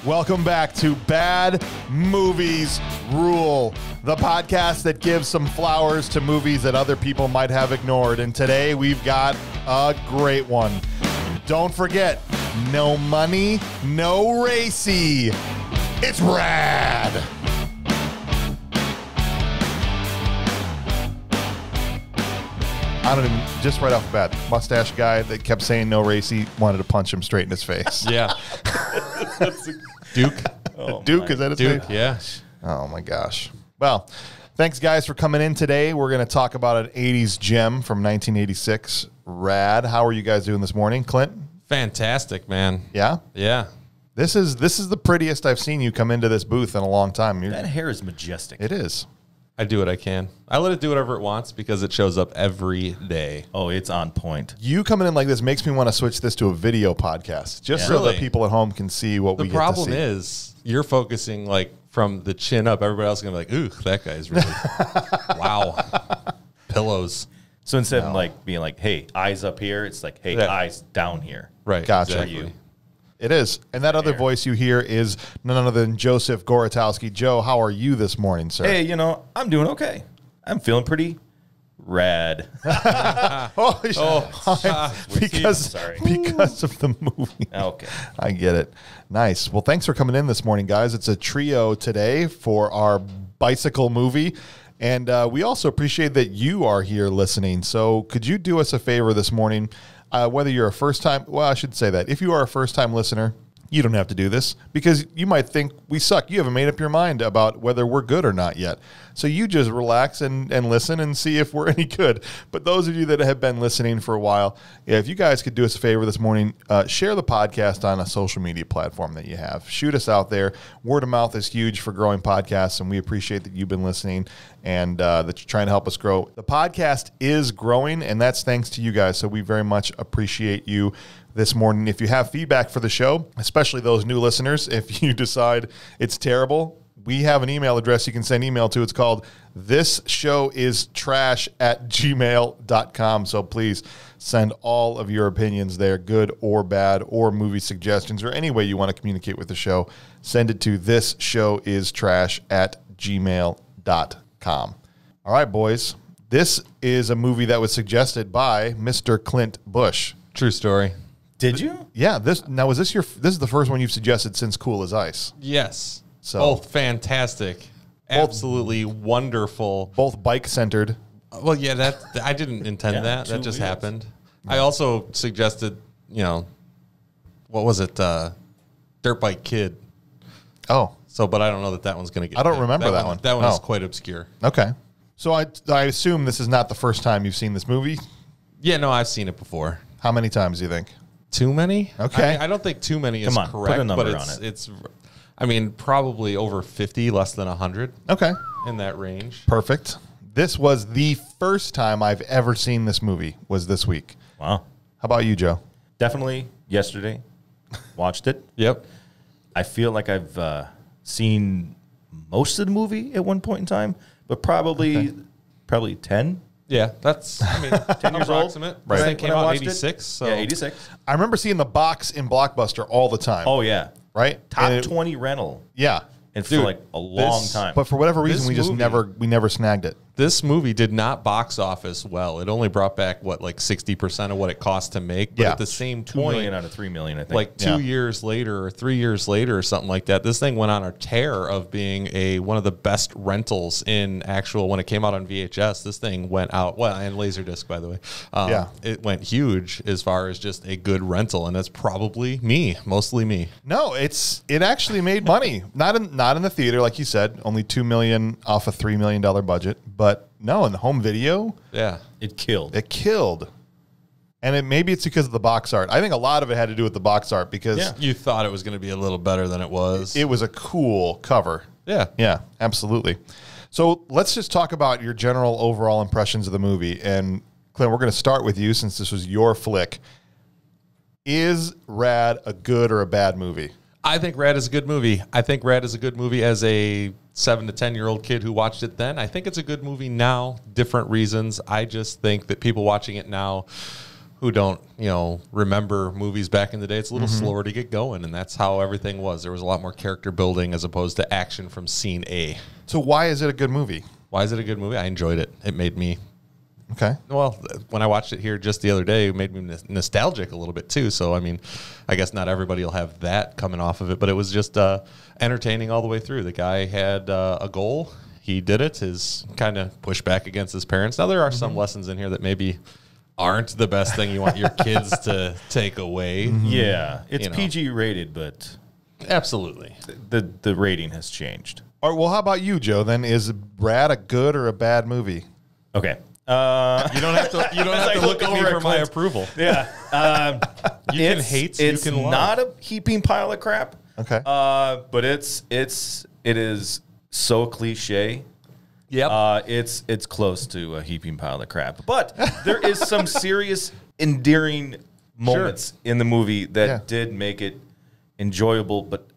Welcome back to Bad Movies Rule, the podcast that gives some flowers to movies that other people might have ignored. And today we've got a great one. Don't forget, no money, no racy. It's Rad. I don't even, just right off the bat, mustache guy that kept saying no racy, wanted to punch him straight in his face. Yeah. Duke. Oh, Duke, is that his Duke, name? yeah. Oh, my gosh. Well, thanks, guys, for coming in today. We're going to talk about an 80s gem from 1986, Rad. How are you guys doing this morning, Clint? Fantastic, man. Yeah? Yeah. This is the prettiest I've seen you come into this booth in a long time. That hair is majestic. It is. I do what I can. I let it do whatever it wants because it shows up every day. Oh, it's on point. You coming in like this makes me want to switch this to a video podcast, just so Really? that people at home can see what we get to see. The problem is you're focusing like from the chin up. Everybody else is going to be like, ooh, that guy's really, wow. Pillows. So instead of like being like, hey, eyes up here, it's like, hey, Yeah. eyes down here. Right. Gotcha. Exactly. It is. And that other voice you hear is none other than Joseph Goratowski. Joe, how are you this morning, sir? Hey, I'm doing okay. I'm feeling pretty rad. because of the movie. Okay. I get it. Nice. Well, thanks for coming in this morning, guys. It's a trio today for our bicycle movie. And we also appreciate that you are here listening. So could you do us a favor this morning? Whether you're a first-time, well, I should say that. If you are a first-time listener, you don't have to do this because you might think we suck. You haven't made up your mind about whether we're good or not yet. So you just relax and listen and see if we're any good. But those of you that have been listening for a while, if you guys could do us a favor this morning, share the podcast on a social media platform that you have. Shoot us out there. Word of mouth is huge for growing podcasts, and we appreciate that you've been listening and that you're trying to help us grow. The podcast is growing, and that's thanks to you guys. So we very much appreciate you this morning. If you have feedback for the show, especially those new listeners, if you decide it's terrible, we have an email address you can send email to. It's called thisshowis trash@gmail.com. So please send all of your opinions there, good or bad, or movie suggestions, or any way you want to communicate with the show. Send it to thisshowis trash@gmail.com. All right, boys. This is a movie that was suggested by Mr. Clint Bush. True story. Did you? Yeah. This is the first one you've suggested since Cool as Ice. Yes. So both fantastic. Absolutely wonderful. Both bike centered. Well, yeah, I didn't intend that. That just happened. I also suggested, what was it? Dirt Bike Kid. Oh. So, but I don't know that one's going to get. I don't remember that one. That one is Oh. quite obscure. Okay. So I assume this is not the first time you've seen this movie. Yeah, no, I've seen it before. How many times do you think? Too many? Okay. I don't think too many is Come on, correct. put a number but on it. It's, probably over 50, less than 100 Okay. in that range. Perfect. This was the first time I've ever seen this movie, was this week. Wow. How about you, Joe? Definitely yesterday. Watched it. Yep. I feel like I've seen most of the movie at one point in time, but probably 10. Yeah, that's 10 years old. Approximate. Right. This thing came When I out in watched it. 86. So. Yeah, 86. I remember seeing the box in Blockbuster all the time. Oh, yeah. Right? Top And it- 20 rental. Yeah. And Dude, for like a long this- time. But for whatever reason, This we just movie- never snagged it. This movie did not box office well. It only brought back, 60% of what it cost to make. But Yeah. at the same 2 point, million out of 3 million, I think. like 2 Yeah. years later or 3 years later or something like that, this thing went on a tear of being one of the best rentals in actual, when it came out on VHS, this thing went out, and Laserdisc, by the way. Yeah. It went huge as far as just a good rental, and that's probably mostly me. No, it actually made money. Not in the theater, like you said, only $2 million off a $3 million budget. But no, in the home video, Yeah. it killed. it killed. And maybe it's because of the box art. I think a lot of it had to do with the box art because Yeah. You thought it was going to be a little better than it was. it was a cool cover. Yeah. Yeah, absolutely. So let's just talk about your general overall impressions of the movie. And Clint, we're going to start with you since this was your flick. Is Rad a good or a bad movie? I think Rad is a good movie. I think Rad is a good movie as a 7 to 10-year-old kid who watched it then. I think it's a good movie now, different reasons. I just think that people watching it now who don't, remember movies back in the day, it's a little slower to get going, and that's how everything was. There was a lot more character building as opposed to action from scene A. So why is it a good movie? Why is it a good movie? I enjoyed it. It made me... Okay. Well, when I watched it here just the other day, it made me nostalgic a little bit too. So, I mean, I guess not everybody will have that coming off of it, but it was just entertaining all the way through. The guy had a goal. He did it. His kind of pushback against his parents. Now, there are some lessons in here that maybe aren't the best thing you want your kids to take away. Yeah. It's PG rated, but absolutely. The rating has changed. All right, well, how about you, Joe, then? Is Rad a good or a bad movie? Okay. You don't have to. You don't have to look at me for my approval. Yeah, you can hate. It's you can love. not a heaping pile of crap. Okay. But it is so cliche. Yep. It's close to a heaping pile of crap. But there is some serious endearing moments in the movie that did make it enjoyable. But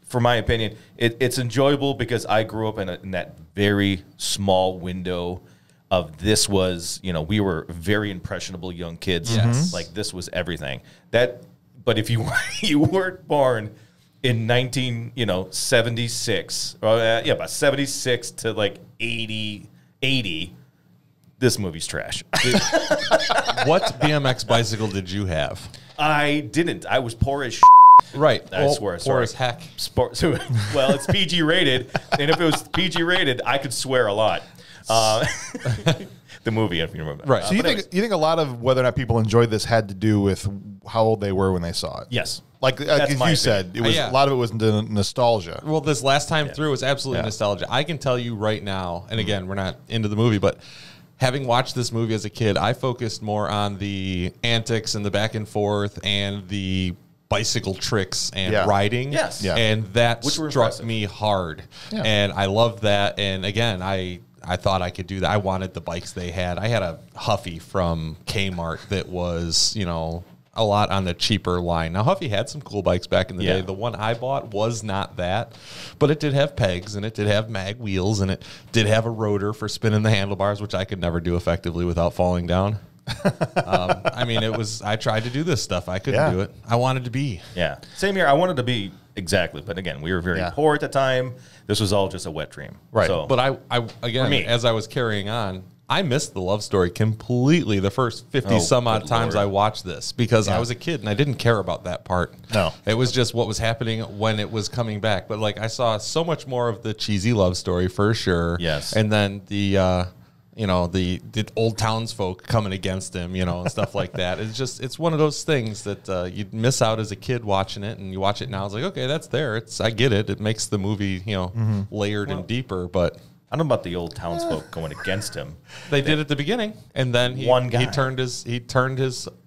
for my opinion, it's enjoyable because I grew up in that very small window of this was, we were very impressionable young kids. Yes. Like this was everything. But if you weren't born in 1976, about 76 to like 80, this movie's trash. What BMX bicycle did you have? I didn't. I was poor as Right. I swear. Poor as heck. Well, it's PG rated, and if it was PG rated, I could swear a lot. The movie, if you remember. Right. So you think a lot of whether or not people enjoyed this had to do with how old they were when they saw it? Yes. Like as you said, it was a lot of it was nostalgia. Well, this last time through was absolutely nostalgia. I can tell you right now, and again, we're not into the movie, but having watched this movie as a kid, I focused more on the antics and the back and forth and the bicycle tricks and riding. Yes. Yeah. And that Which were struck impressive. me hard. Yeah. And I loved that. And again, I thought I could do that. I wanted the bikes they had. I had a Huffy from Kmart that was, a lot on the cheaper line. Now, Huffy had some cool bikes back in the day. The one I bought was not that, but it did have pegs, and it did have mag wheels, and it did have a rotor for spinning the handlebars, which I could never do effectively without falling down. I tried to do this stuff. I couldn't do it. I wanted to be. Yeah. Same here. I wanted to be exactly, but again, we were very poor at the time. This was all just a wet dream. Right. So, But I again, as I was carrying on, I missed the love story completely the first 50 some odd times I watched this because I was a kid and I didn't care about that part. No. It was just what was happening when it was coming back. But like I saw so much more of the cheesy love story for sure. Yes. And then the old townsfolk coming against him, and stuff like that. It's one of those things that you'd miss out as a kid watching it, and you watch it now. It's like, okay, that's there. I get it. It makes the movie, layered and deeper. But I don't know about the old townsfolk going against him. they did at the beginning, and then he turned his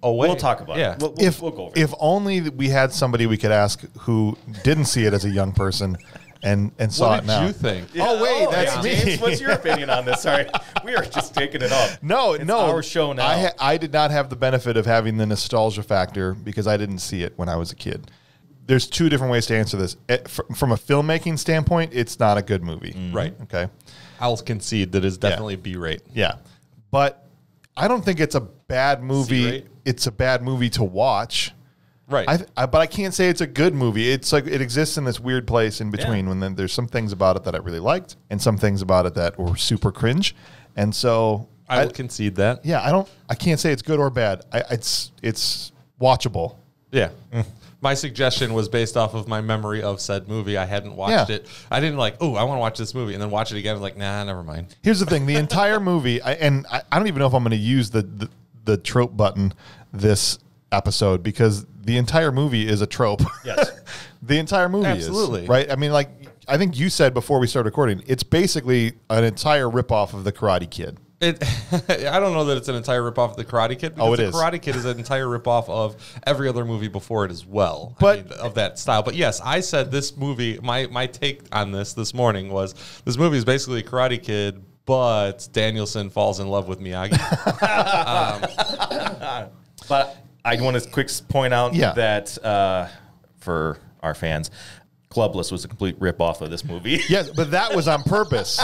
away. We'll talk about it. We'll go over it. If only we had somebody we could ask who didn't see it as a young person and saw What it now. did you think? Oh, wait, that's me. James, what's your opinion on this? Sorry. We are just taking it off. No, It's our show now. I did not have the benefit of having the nostalgia factor because I didn't see it when I was a kid. There's two different ways to answer this. From a filmmaking standpoint, it's not a good movie. Right. Okay. I'll concede that is definitely B-rate. Yeah. But I don't think it's a bad movie. C-rate? It's a bad movie to watch. Right. But I can't say it's a good movie. It's like it exists in this weird place in between when then there's some things about it that I really liked and some things about it that were super cringe. And so I will concede that. yeah, I can't say it's good or bad. It's watchable. Yeah. My suggestion was based off of my memory of said movie. I hadn't watched it. I didn't I want to watch this movie, and then watch it again. I was like, nah, never mind. Here's the thing: the entire movie, I don't even know if I'm going to use the trope button this episode because the entire movie is a trope. Yes. The entire movie Absolutely. is right. I mean, like I think you said before we started recording, it's basically an entire ripoff of the Karate Kid. I don't know that it's an entire ripoff of the Karate Kid. Because it is. The Karate Kid is an entire ripoff of every other movie before it as well. But of that style. But yes, I said this movie. My take on this morning was this movie is basically a Karate Kid, but Danielson falls in love with Miyagi. But I want to quick point out that for our fans, Clubless was a complete ripoff of this movie. yes, but that was on purpose.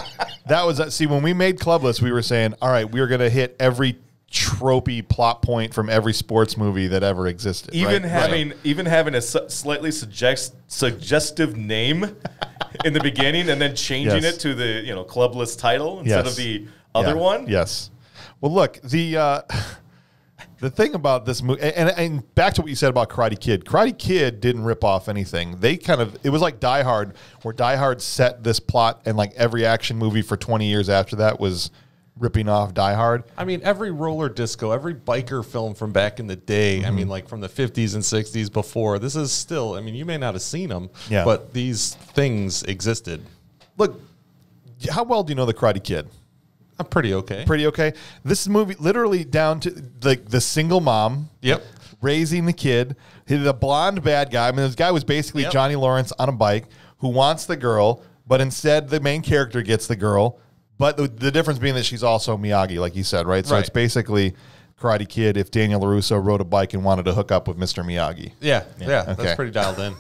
That was when we made Clubless, we were saying, all right, we're going to hit every tropey plot point from every sports movie that ever existed. Even right? having a slightly suggestive name in the beginning, and then changing it to the clubless title instead of the other one. Yes. Well, look, the thing about this movie, and back to what you said about Karate Kid. Karate Kid didn't rip off anything. It was like Die Hard, where Die Hard set this plot, and like every action movie for 20 years after that was ripping off Die Hard. I mean, every roller disco, every biker film from back in the day, I mean, like from the 50s and 60s before, this is still, I mean, you may not have seen them, but these things existed. Look, how well do you know the Karate Kid? I'm pretty okay. Pretty okay. This movie literally down to the single mom. Yep. Raising the kid. The blonde bad guy. I mean, this guy was basically Johnny Lawrence on a bike who wants the girl, but instead the main character gets the girl. But the difference being that she's also Miyagi, like you said, right? So it's basically Karate Kid if Daniel LaRusso rode a bike and wanted to hook up with Mr. Miyagi. Yeah. That's pretty dialed in.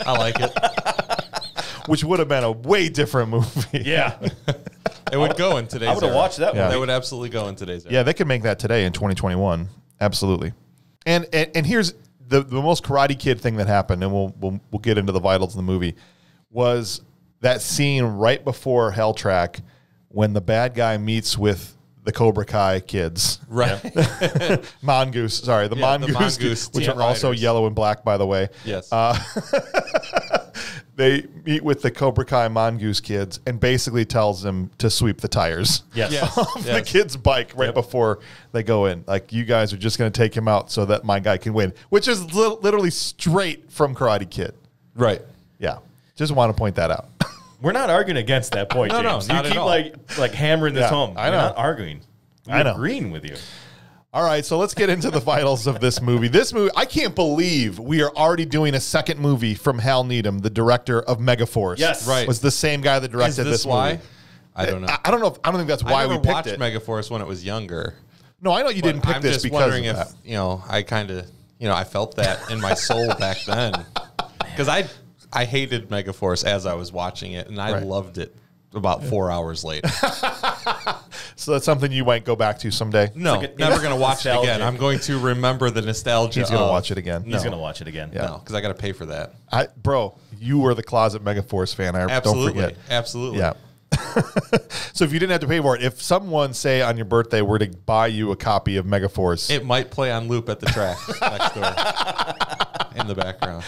I like it. Which would have been a way different movie. Yeah. It would go in today's I would have watched that one. They would absolutely go in today's era. Yeah, they could make that today in 2021. Absolutely. And here's the most Karate Kid thing that happened, and we'll get into the vitals of the movie, was that scene right before Hell Track when the bad guy meets with the Cobra Kai kids. Right. Mongoose, sorry. The Mongoose, which are also yellow and black, by the way. Yes. They meet with the Cobra Kai Mongoose kids and basically tells them to sweep the tires of the kid's bike right before they go in. Like, you guys are just going to take him out so that my guy can win, which is literally straight from Karate Kid. Right. Yeah. Just want to point that out. We're not arguing against that point, No, James. not you at keep all. like hammering this home. I know. We're not arguing. We're agreeing with you. All right, so let's get into the vitals of this movie. This movie, I can't believe we are already doing a second movie from Hal Needham, the director of Megaforce. Yes. Right. Was the same guy that directed Is this movie. why? I don't know. I don't know. I don't think that's why I we never picked watched it. Megaforce when it was younger. No, I know you didn't pick I'm this just because wondering of if, that. I kind of, I felt that in my soul back then. Because I hated Megaforce as I was watching it, and I loved it about 4 hours later. So that's something you might go back to someday? No, like never going to watch it nostalgia. again. I'm going to remember the nostalgia. He's going to watch it again. He's going to watch it again. No, because I got to pay for that. Bro, you were the closet Megaforce fan. Absolutely. Don't forget. Absolutely. Yeah. So if you didn't have to pay for it, if someone, say, on your birthday were to buy you a copy of Megaforce. It might play on loop at the track next door in the background.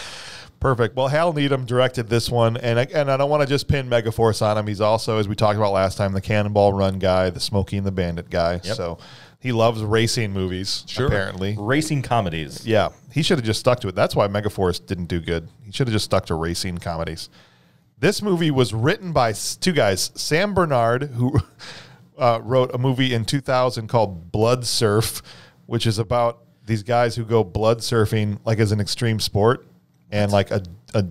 Perfect. Well, Hal Needham directed this one, and I don't want to just pin Megaforce on him. He's also, as we talked about last time, the Cannonball Run guy, the Smokey and the Bandit guy. Yep. So he loves racing movies, apparently. Racing comedies. Yeah. He should have just stuck to it. That's why Megaforce didn't do good. He should have just stuck to racing comedies. This movie was written by two guys, Sam Bernard, who wrote a movie in 2000 called Blood Surf, which is about these guys who go blood surfing like as an extreme sport. And like a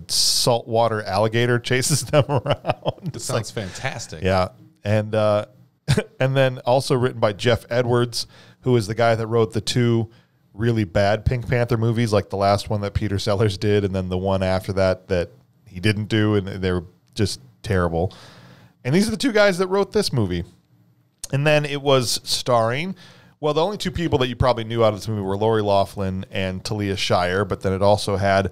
saltwater alligator chases them around. This sounds fantastic. Yeah. And and then also written by Jeff Edwards, who is the guy that wrote the two really bad Pink Panther movies, like the last one that Peter Sellers did, and then the one after that he didn't do, and they were just terrible. And these are the two guys that wrote this movie. And then it was starring... Well, the only two people that you probably knew out of this movie were Lori Loughlin and Taliyah Shire, but then it also had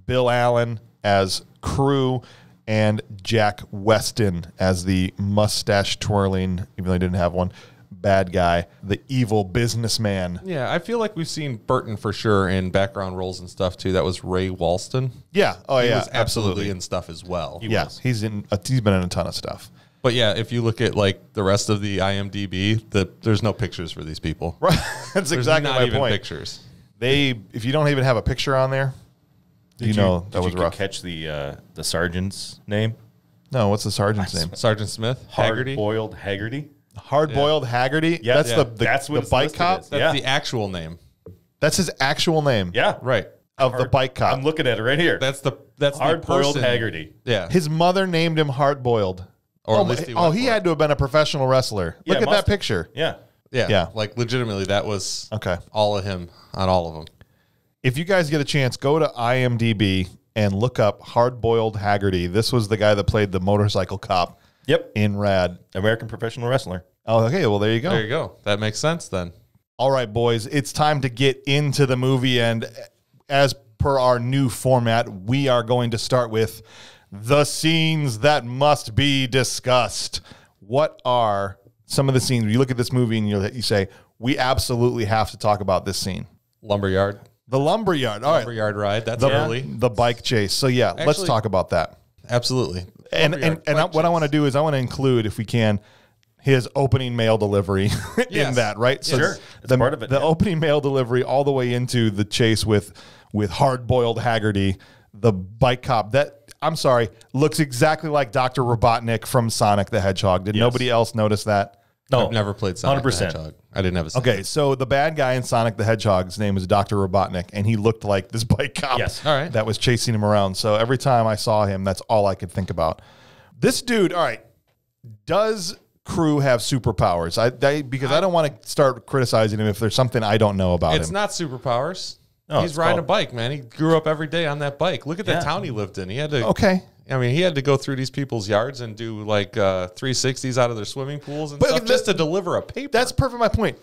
Bill Allen as Crew and Jack Weston as the mustache-twirling, even though he didn't have one, bad guy, the evil businessman. Yeah, I feel like we've seen Burton for sure in background roles and stuff, too. That was Ray Walston. Yeah. Oh, He yeah, was absolutely in stuff as well. Yes, he's been in a ton of stuff. But yeah, if you look at like the rest of the IMDb, there's no pictures for these people. Right. That's There's exactly not my even point. pictures. If you don't even have a picture on there, Did that was you rough. catch the sergeant's name? No, what's the sergeant's name? Sergeant Smith, Haggerty. Hard-boiled Haggerty. Hard-boiled Haggerty? Yeah. That's Yeah. the what it's bike listed cop? as. That's Yeah. the actual name. That's his actual name. Yeah. Right. Of the bike cop. I'm looking at it right here. That's the Hard-boiled person. Haggerty. Yeah. His mother named him Hard-boiled. Or at least he went he for had to have been a professional wrestler. Yeah, Look at must that have. picture. Yeah. Yeah. Like legitimately, that was Okay. all of him on all of them. If you guys get a chance, go to IMDb and look up Hard-Boiled Haggerty. This was the guy that played the motorcycle cop Yep. in Rad. American professional wrestler. Oh, okay. Well, there you go. There you go. That makes sense then. All right, boys, it's time to get into the movie. And as per our new format, we are going to start with the scenes that must be discussed. What are some of the scenes? You look at this movie and you say, we absolutely have to talk about this scene. Lumberyard. The lumberyard. All right. Lumberyard ride. That's The, early. the bike chase. So, yeah, let's talk about that. Absolutely. And what I want to do is I want to include, if we can, his opening mail delivery in that, right? So sure. It's part of it. The opening mail delivery all the way into the chase with hard-boiled Haggerty, the bike cop that, I'm sorry, looks exactly like Dr. Robotnik from Sonic the Hedgehog. Did nobody else notice that? No. I've never played Sonic 100%. the Hedgehog. I didn't have a Okay, so the bad guy in Sonic the Hedgehog's name is Dr. Robotnik, and he looked like this bike cop Yes. All right. that was chasing him around. So every time I saw him, that's all I could think about. This dude, all right, does Crew have superpowers? Because I don't want to start criticizing him if there's something I don't know about It's him. not superpowers. No, He's it's riding called- a bike, man. He grew up every day on that bike. Look at the town he lived in. He had to. Okay. I mean, he had to go through these people's yards and do like 360s out of their swimming pools and But stuff just to deliver a paper. That's perfect my point.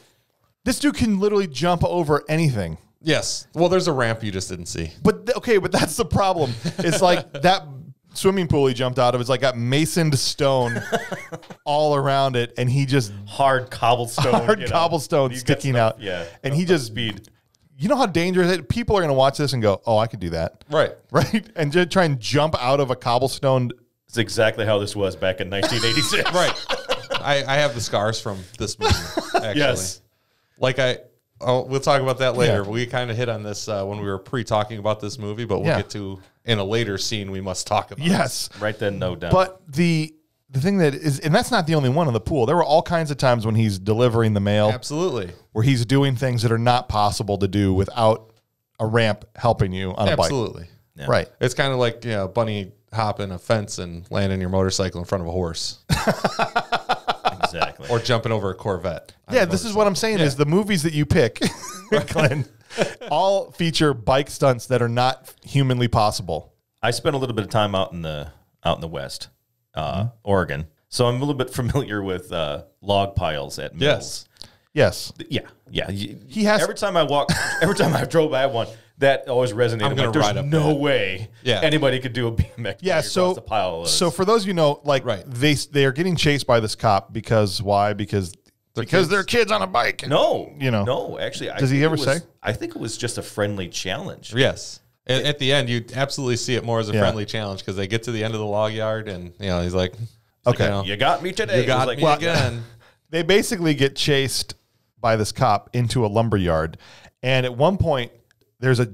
This dude can literally jump over anything. yes. Well, there's a ramp you just didn't see. But that's the problem. It's like that swimming pool he jumped out of. It's like got masoned stone all around it, and he just Hard cobblestone. cobblestone You get sticking stuff- out. Yeah. And he just speed. You know how dangerous it is? People are going to watch this and go, "Oh, I could do that." Right. Right? And just try and jump out of a cobblestone. It's exactly how this was back in 1986. Right. I have the scars from this movie, actually. Yes. Like we'll talk about that later. Yeah. We kind of hit on this when we were pre-talking about this movie, but we'll get to, in a later scene, we must talk about. Yes. Write that note down. But the thing that is, and that's not the only one in the pool. There were all kinds of times when he's delivering the mail Absolutely. where he's doing things that are not possible to do without a ramp helping you on a bike. Absolutely. Yeah. Right. It's kind of like bunny hopping a fence and landing your motorcycle in front of a horse, Exactly. or jumping over a Corvette. Yeah, this is what I'm saying is the movies that you pick, Glenn, all feature bike stunts that are not humanly possible. I spent a little bit of time out in the West, Oregon, so I'm a little bit familiar with log piles at mills. Yes. Yeah. He has- every time I drove by one, that always resonated. I'm gonna There's ride up no that. way anybody could do a BMX. Yeah, bike so across the pile of those. so for those of you know, like Right. they are getting chased by this cop because why? Because they're kids on a bike. no, actually, Does he ever say? I think it was just a friendly challenge. Yes. At the end, you absolutely see it more as a friendly challenge because they get to the end of the log yard and he's like, Okay. You got me today. you got It was me again. They basically get chased by this cop into a lumber yard, and at one point there's I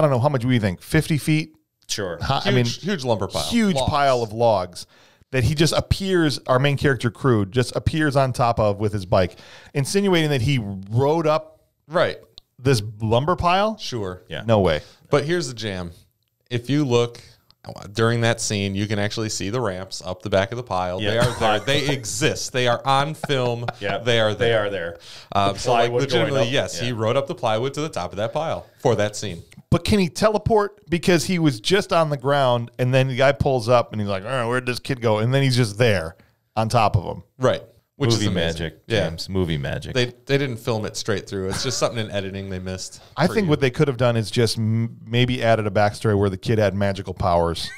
don't know how much we think 50 feet. Sure. Huge lumber pile. Huge Logs. pile of logs that he just appears, our main character Crew just appears on top of with his bike, insinuating that he rode up Right. this lumber pile. Sure. Yeah. No way. But here's the jam. If you look during that scene, you can actually see the ramps up the back of the pile. Yeah. They are there. They exist. They are on film. Yeah. They are there. They are there. So like plywood going legitimately, up. yes, Yeah. he rode up the plywood to the top of that pile for that scene. But can he teleport? Because he was just on the ground, and then the guy pulls up, and he's like, "Oh, where'd this kid go?" And then he's just there on top of him. Right. Which Movie is amazing. magic, Yeah. James. Movie magic. They didn't film it straight through. It's just something in editing they missed. I for think you. what they could have done is just maybe added a backstory where the kid had magical powers.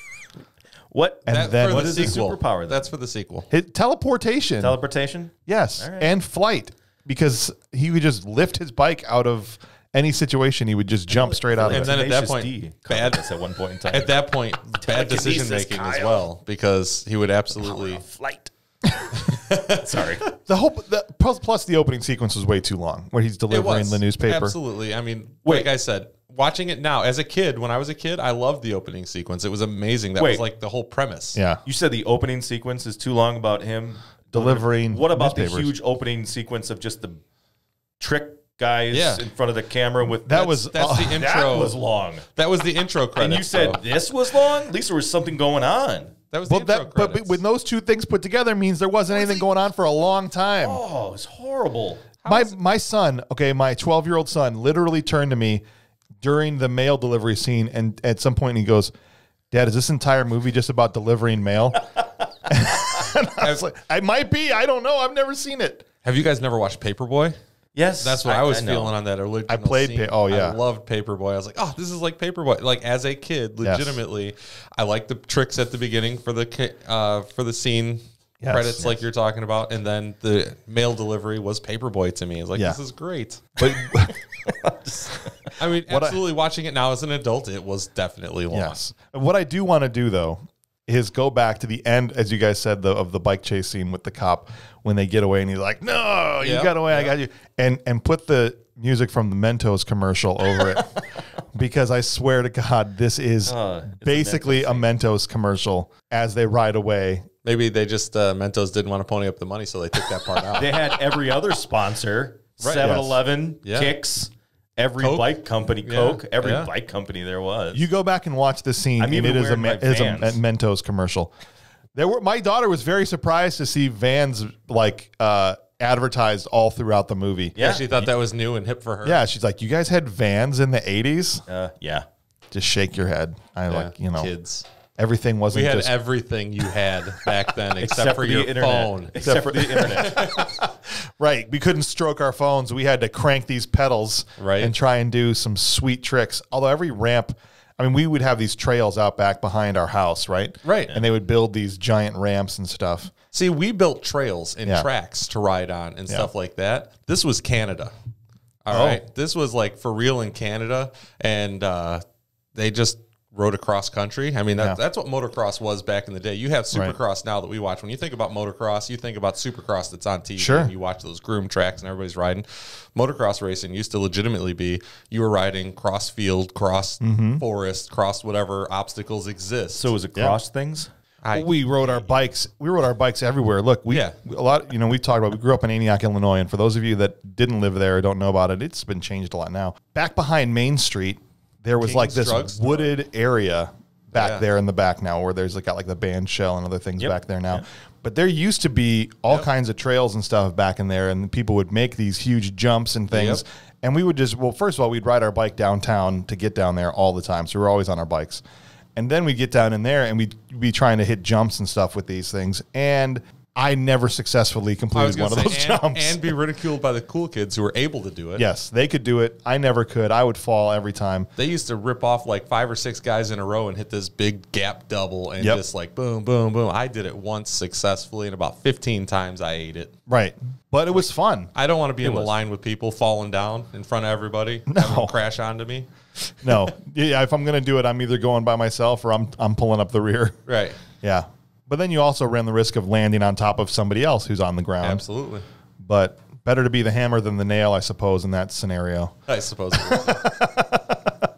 what? And That then for what the is his sequel. superpower then? That's for the sequel. Teleportation. Teleportation? Yes. All right. And flight. Because he would just lift his bike out of any situation. He would just jump straight out of And it. then at that Tenacious point, D bad- covered this at one point in time. At that point, bad decision making as well, because he would absolutely. Flight. Sorry. Plus the opening sequence was way too long, where he's It delivering was. the newspaper. Absolutely. I mean, like I said, watching it now as a kid, when I was a kid, I loved the opening sequence. It was amazing. That was Wait. like the whole premise. Yeah. You said the opening sequence is too long about him Delivering What about newspapers. the huge opening sequence of just the trick guys Yeah. in front of the camera with That was That's the that intro. was long. That was the intro credits. And you said though. this was long? At least there was something going on. That was the well, intro that, but credits. when those two things put together means there wasn't anything going on for a long time. Oh, it's horrible. My son, okay, my 12-year-old son literally turned to me during the mail delivery scene, and at some point he goes, "Dad, is this entire movie just about delivering mail?" And I was like, "I might be. I don't know. I've never seen it." Have you guys never watched Paperboy? Yes, That's what I was feeling on that original I played scene. oh, yeah. I loved Paperboy. I was like, oh, this is like Paperboy. Like, as a kid, legitimately, I liked the tricks at the beginning for the scene credits like you're talking about. And then the mail delivery was Paperboy to me. It's like, this is great. But I mean, absolutely watching it now as an adult, it was definitely long. yes. What I do want to do, though, is go back to the end, as you guys said, of the bike chase scene with the cop when they get away and he's like, no, you got away, I got you. And put the music from the Mentos commercial over it. Because I swear to God, this is basically a Mentos commercial as they ride away. Maybe they just, Mentos didn't want to pony up the money, so they took that part out. They had every other sponsor, 7-Eleven, Kicks, every Coke. bike company, Coke, every bike company there was. You go back and watch the scene, and it is a Mentos commercial. My daughter was very surprised to see Vans like advertised all throughout the movie. Yeah, she thought that was new and hip for her. Yeah, she's like, you guys had Vans in the 80s? Yeah. Just shake your head. Kids. Everything wasn't We had just everything you had back then, except for your internet. phone. Except for the internet. right. We couldn't stroke our phones. We had to crank these pedals and try and do some sweet tricks. Although every ramp, I mean, we would have these trails out back behind our house, right? Right. And they would build these giant ramps and stuff. See, we built trails and tracks to ride on and stuff like that. This was Canada. All right. This was like for real in Canada. And they just rode across country. I mean, that's what motocross was back in the day. You have Supercross now that we watch. When you think about motocross, you think about Supercross that's on TV. Sure. And you watch those groom tracks and everybody's riding. Motocross racing used to legitimately be you were riding cross field, cross forest, cross whatever obstacles exist. So was it cross things? We rode our bikes. We rode our bikes everywhere. Look, we talked about. We grew up in Antioch, Illinois, and for those of you that didn't live there or don't know about it, it's been changed a lot now. Back behind Main Street, there was like this wooded area back there in the back now, where there's got like the band shell and other things back there now. But there used to be all kinds of trails and stuff back in there, and people would make these huge jumps and things. And we would just, first of all, we'd ride our bike downtown to get down there all the time. So we were always on our bikes. And then we get down in there and we'd be trying to hit jumps and stuff with these things. And I never successfully completed one of those jumps. And be ridiculed by the cool kids who were able to do it. Yes, they could do it. I never could. I would fall every time. They used to rip off like 5 or 6 guys in a row and hit this big gap double and just like boom, boom, boom. I did it once successfully, and about 15 times I ate it. Right. But it was fun. I don't want to be in the line with people falling down in front of everybody. No. Having them crash onto me. No. Yeah, if I'm going to do it, I'm either going by myself or I'm pulling up the rear. Right. Yeah. But then you also ran the risk of landing on top of somebody else who's on the ground. Absolutely. But better to be the hammer than the nail, I suppose, in that scenario. I suppose it was.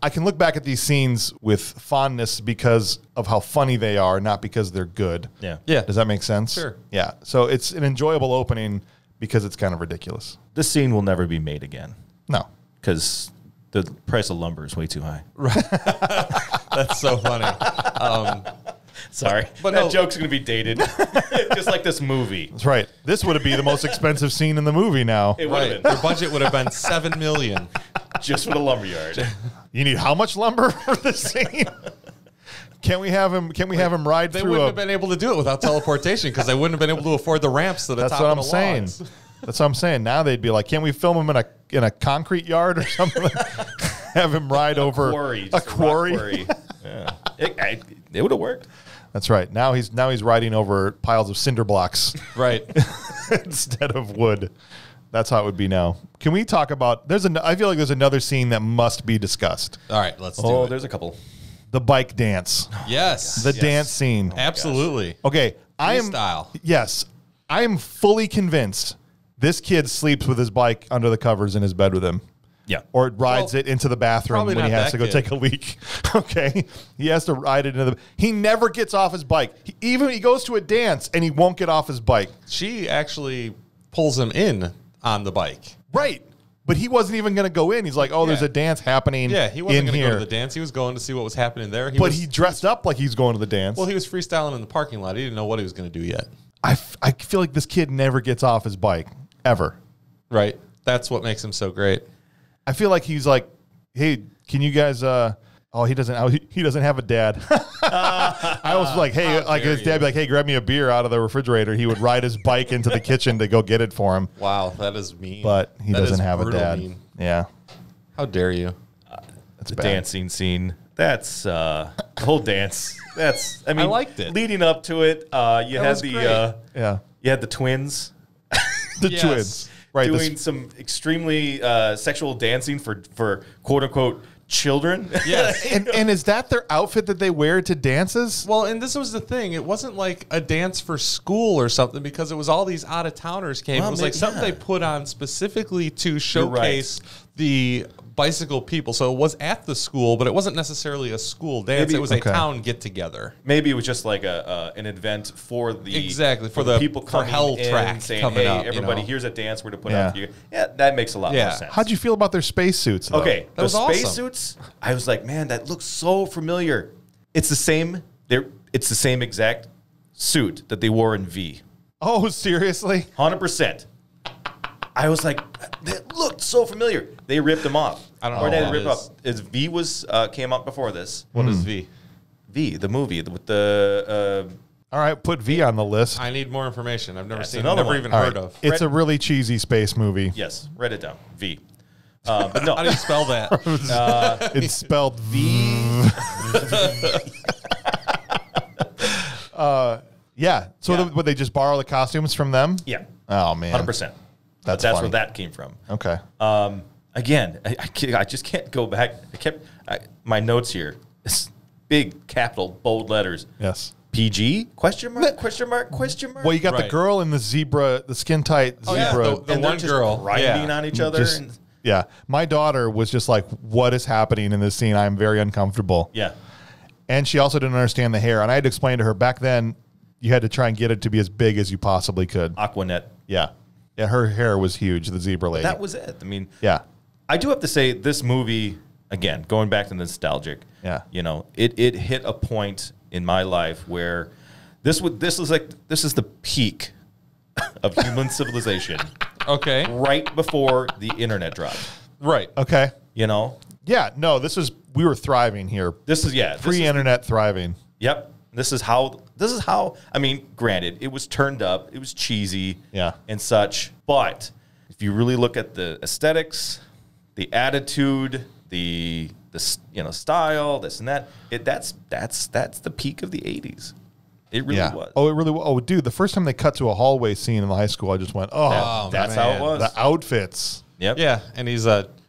I can look back at these scenes with fondness because of how funny they are, not because they're good. Yeah. Does that make sense? Sure. Yeah. So it's an enjoyable opening because it's kind of ridiculous. This scene will never be made again No. because the price of lumber is way too high. That's so funny. Sorry. But that no. joke's going to be dated. Just like this movie. That's right. This would be the most expensive scene in the movie now. It would Right. have been. Their budget would have been $7 million. Just for the lumberyard. You need how much lumber for this scene? Can we have him ride They through wouldn't have been able to do it without teleportation because they wouldn't have been able to afford the ramps to the That's top what of I'm the saying. logs. That's what I'm saying. Now they'd be like, can't we film him in a concrete yard or something? Have him ride over a quarry. Yeah. It would have worked. That's right. Now he's riding over piles of cinder blocks Right. instead of wood. That's how it would be now. Can we talk about? I feel like there's another scene that must be discussed. All right, let's do it. There's a couple. The bike dance. Yes. The dance scene. Absolutely. Okay, Freestyle. Yes, I am fully convinced this kid sleeps with his bike under the covers in his bed with him. Yeah. Or rides it into the bathroom probably when he not has that to go kid. take a leak. Okay. He has to ride it into he never gets off his bike. He goes to a dance and he won't get off his bike. She actually pulls him in on the bike. Right. But he wasn't even going to go in. He's like, there's a dance happening Yeah, he wasn't in going to here. go to the dance. He was going to see what was happening there. He dressed up like he's going to the dance. Well, he was freestyling in the parking lot. He didn't know what he was going to do yet. I feel like this kid never gets off his bike, ever. Right. That's what makes him so great. I feel like he's like, hey, can you guys Oh, he doesn't have a dad. I was like, hey, like his dad be like, hey, grab me a beer out of the refrigerator. He would ride his bike into the kitchen to go get it for him. Wow, that is mean. But he That doesn't is have a brutal dad. mean. Yeah. How dare you? That's The bad. dancing scene. That's the whole dance. That's I mean, liked it. Leading up to it, you had was the great. Yeah. you had the twins The Yes. twins. Right. doing some extremely sexual dancing for quote unquote children. Yes. and is that their outfit that they wear to dances? Well, and this was the thing. It wasn't like a dance for school or something because it was all these out-of-towners came. Well, it was like something yeah. they put on specifically to showcase the bicycle people. So it was at the school, but it wasn't necessarily a school dance. Maybe- it was okay. a town get-together. Maybe it was just like an event for the Exactly, for for the- people for coming Hell in Track saying, coming hey, up, you everybody, know. here's a dance we're to put Yeah. out to you. Yeah, that makes a lot Yeah. more sense. How'd you feel about their spacesuits? though? Okay, That the was awesome. spacesuits. I was like, man, that looks so familiar. It's the same. It's the same exact suit that they wore in V. Oh, seriously? 100%. I was like, that looked so familiar. They ripped them off. I don't know Or what they that ripped is. off. Is V was came out before this. What is V? V, the movie with the All right, put V on the list. I need more information. I've never That's seen it, another never one. even All heard right. of. It's a really cheesy space movie. yes, write it down. V. But no, How do you spell that? It's spelled V. Yeah. So Yeah. would they just borrow the costumes from them? yeah, Oh man, 100%. That's That's funny. where that came from. Okay. Again, I just can't go back. My notes here. This big capital bold letters. Yes. PG? Question mark? Question mark? Question mark? Well, you got the Right. girl in the zebra, the skin tight Oh, yeah, zebra. the and they're one just girl. grinding Yeah. on each other. Just- And, yeah. My daughter was just like, "What is happening in this scene? I'm very uncomfortable." yeah. And she also didn't understand the hair. And I had to explain to her back then, you had to try and get it to be as big as you possibly could. Aquanet. Yeah. Yeah. Her hair was huge. The zebra lady. That was it. I mean, yeah. I do have to say this movie, again, going back to nostalgic. Yeah. You know, it hit a point in my life where this is the peak of human civilization Okay. right before the internet dropped. Right. Okay. You know? Yeah. No, we were thriving here. This is Pre-internet thriving. Yep. This is how I mean, granted, it was turned up, it was cheesy, Yeah. and such. But if you really look at the aesthetics, the attitude, the style, this and that, that's the peak of the 80s. It really Yeah. was. Oh, it really was. Oh, dude, the first time they cut to a hallway scene in the high school, I just went, oh, that's man. how it was. the outfits. Yep. Yeah, and he's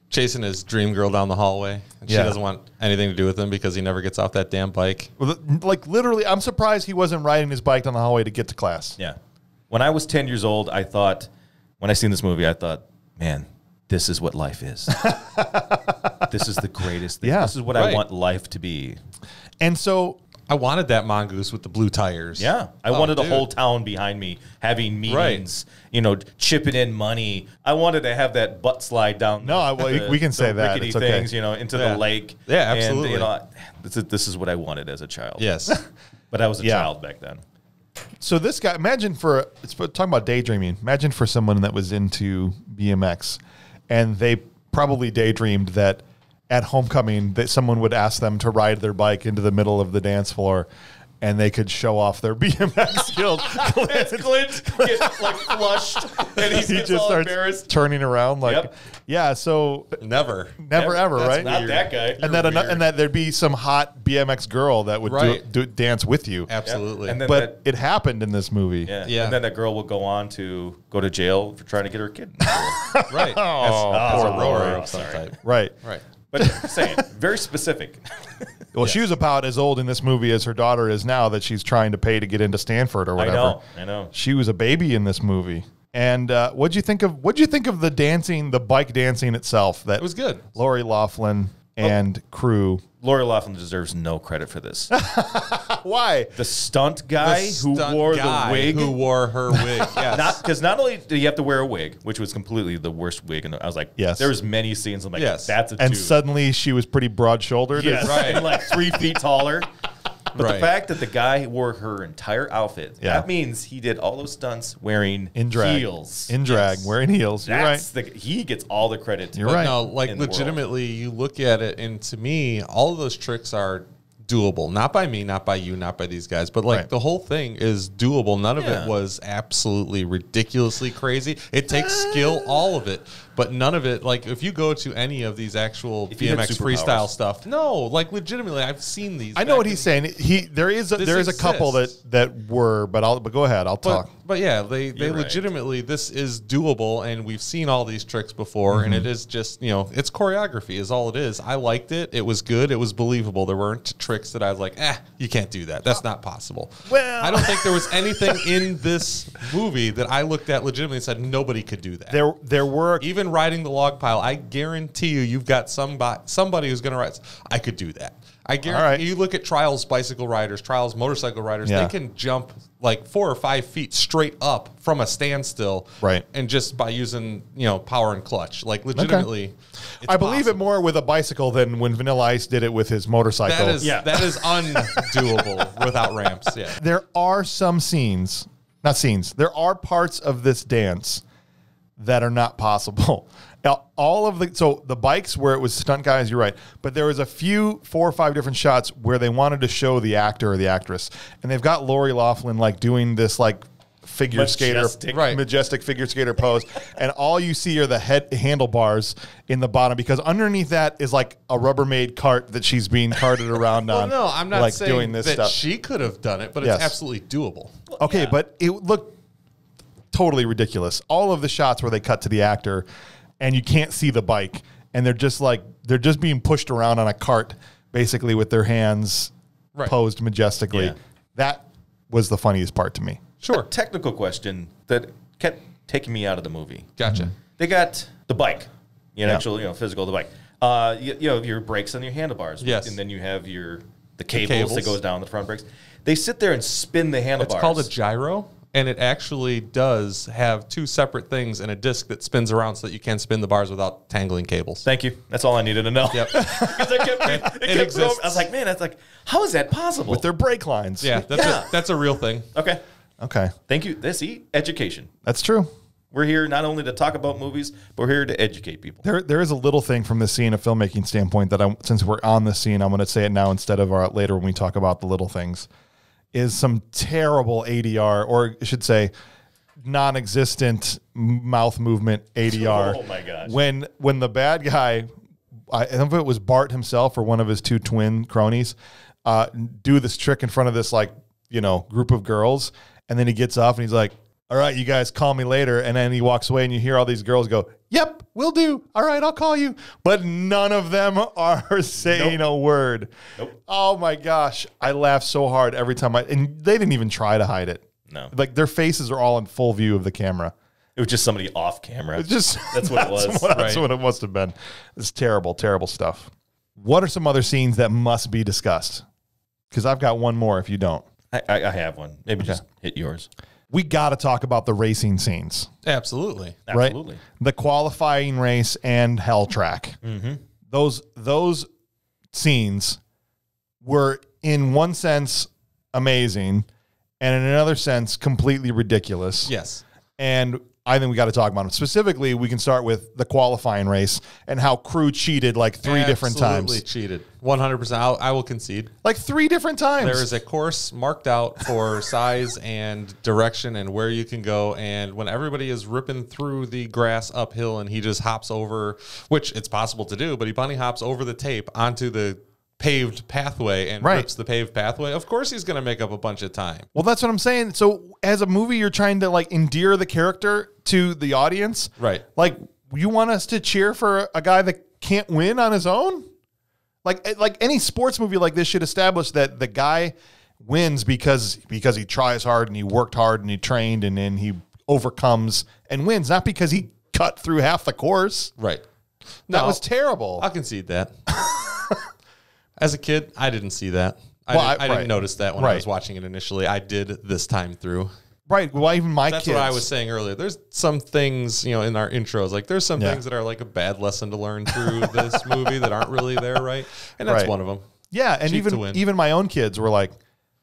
chasing his dream girl down the hallway. And Yeah. She doesn't want anything to do with him because he never gets off that damn bike. Well, like literally, I'm surprised he wasn't riding his bike down the hallway to get to class. Yeah. When I was 10 years old, I thought, when I seen this movie, I thought, man, this is what life is. This is the greatest thing. Yeah. This is what Right. I want life to be. And so, I wanted that mongoose with the blue tires. Yeah. I Oh, wanted a dude. whole town behind me having Right. meetings, chipping in money. I wanted to have that butt slide down. No, we can say that. rickety It's okay. things, into Yeah. the lake. Yeah, And, absolutely. this is what I wanted as a child. Yes. But I was a Yeah. child back then. so this guy, it's talking about daydreaming. Imagine for someone that was into BMX and they probably daydreamed that at homecoming that someone would ask them to ride their bike into the middle of the dance floor and they could show off their BMX skills. Clint gets like flushed and He gets just all starts embarrassed. turning around like, Yep. yeah, so Never. never ever, That's right? Not that guy. and that there'd be some hot BMX girl that would Right. dance with you. Absolutely. And then But it happened in this movie. yeah. Yeah. And then that girl will go on to go to jail for trying to get her kid. right. Oh, As poor a rower Lori. of some type. Right. Right. But saying very specific. Well, she was about as old in this movie as her daughter is now that she's trying to pay to get into Stanford or whatever. I know. She was a baby in this movie. And what'd you think of the dancing, the bike dancing itself? That It was good. Lori Loughlin and crew. Lori Loughlin deserves no credit for this. Why? The stunt guy The who stunt wore guy the wig. Who wore her wig. Yes. Not only did you have to wear a wig, which was completely the worst wig, and I was like, Yes. there was many scenes. I'm like, Yes. that's a And dude. suddenly she was pretty broad-shouldered. Yes. Right. And like 3 feet taller. But the fact that the guy wore her entire outfit, that means he did all those stunts wearing heels. In drag, wearing heels. You're right. He gets all the credit. You're right. No, like legitimately, you look at it, and to me, all of those tricks are doable. Not by me, not by you, not by these guys, but like the whole thing is doable. None of it was absolutely ridiculously crazy. It takes skill, all of it, but none of it, like if you go to any of these actual BMX freestyle stuff, no, like legitimately, I've seen these. I know what he's saying. There is a couple that were, but go ahead. I'll talk. But yeah, they legitimately, this is doable, and we've seen all these tricks before, and it is just, it's choreography is all it is. I liked it. It was good. It was believable. There weren't tricks that I was like, you can't do that. That's not possible. Well, I don't think there was anything in this movie that I looked at legitimately and said nobody could do that. There were, even riding the log pile. I guarantee you've got somebody who's going to ride. I could do that. I guarantee you look at Trials bicycle riders, Trials motorcycle riders, they can jump like 4 or 5 feet straight up from a standstill. Right. And just by using, power and clutch. Like legitimately. I believe it more with a bicycle than when Vanilla Ice did it with his motorcycle. That is undoable without ramps. Yeah. There are some there are parts of this dance that are not possible. Now, the bikes where it was stunt guys, you're right, but there was a few 4 or 5 different shots where they wanted to show the actor or the actress, and they've got Lori Loughlin like doing this like majestic figure skater pose, and all you see are the handlebars in the bottom, because underneath that is like a Rubbermaid cart that she's being carted around on. No, I'm not like saying doing this that stuff. she could have done it, but it's absolutely doable. Okay, but it looked totally ridiculous. All of the shots where they cut to the actor and you can't see the bike, and they're just being pushed around on a cart, basically with their hands posed majestically. Yeah. That was the funniest part to me. Sure. A technical question that kept taking me out of the movie. Gotcha. They got the bike, actual, physical, the bike. You have your brakes on your handlebars. Yes. And then you have the cables that goes down the front brakes. They sit there and spin the handlebars. It's called a gyro. And it actually does have 2 separate things and a disc that spins around so that you can spin the bars without tangling cables. Thank you. That's all I needed to know. Yep. Because it exists. I was like, man, how is that possible? With their brake lines. Yeah, that's a real thing. Okay. Okay. Thank you. Education. That's true. We're here not only to talk about movies, but we're here to educate people. There is a little thing from this scene, a filmmaking standpoint, that since we're on this scene, I'm going to say it now instead of later when we talk about the little things. Is some terrible ADR, or I should say non-existent mouth movement ADR. Oh my gosh. When the bad guy, I don't know if it was Bart himself or one of his 2 twin cronies, do this trick in front of this group of girls, and then he gets off and he's like, all right, you guys call me later. And then he walks away and you hear all these girls go, yep, will do. All right, I'll call you. But none of them are saying a word. Nope. Oh my gosh. I laugh so hard every time and they didn't even try to hide it. No. Like their faces are all in full view of the camera. It was just somebody off camera. That's what it was. That's what it must have been. It's terrible, terrible stuff. What are some other scenes that must be discussed? Because I've got one more if you don't. I have one. Maybe just hit yours. We got to talk about the racing scenes. Absolutely. Right? Absolutely. The qualifying race and Hell Track. Mm-hmm. Those scenes were, in one sense, amazing, and in another sense, completely ridiculous. Yes. And I think we got to talk about them. Specifically, we can start with the qualifying race and how crew cheated like 3 different times. Absolutely cheated. 100%. I will concede. Like 3 different times. There is a course marked out for size and direction and where you can go. And when everybody is ripping through the grass uphill and he just hops over, which it's possible to do, but he bunny hops over the tape onto the paved pathway and rips the paved pathway, of course he's going to make up a bunch of time. Well, that's what I'm saying. So as a movie, you're trying to like endear the character to the audience. Right. Like you want us to cheer for a guy that can't win on his own? Like any sports movie like this should establish that the guy wins because he tries hard and he worked hard and he trained and then he overcomes and wins, not because he cut through half the course. Right. That was terrible. I'll concede that. As a kid, I didn't see that. I didn't notice that when I was watching it initially. I did this time through. Right. Well, even That's what I was saying earlier. There's some things, in our intros, like there's some things that are like a bad lesson to learn through this movie that aren't really there, right? And that's one of them. Yeah, and Cheap to win. even my own kids were like,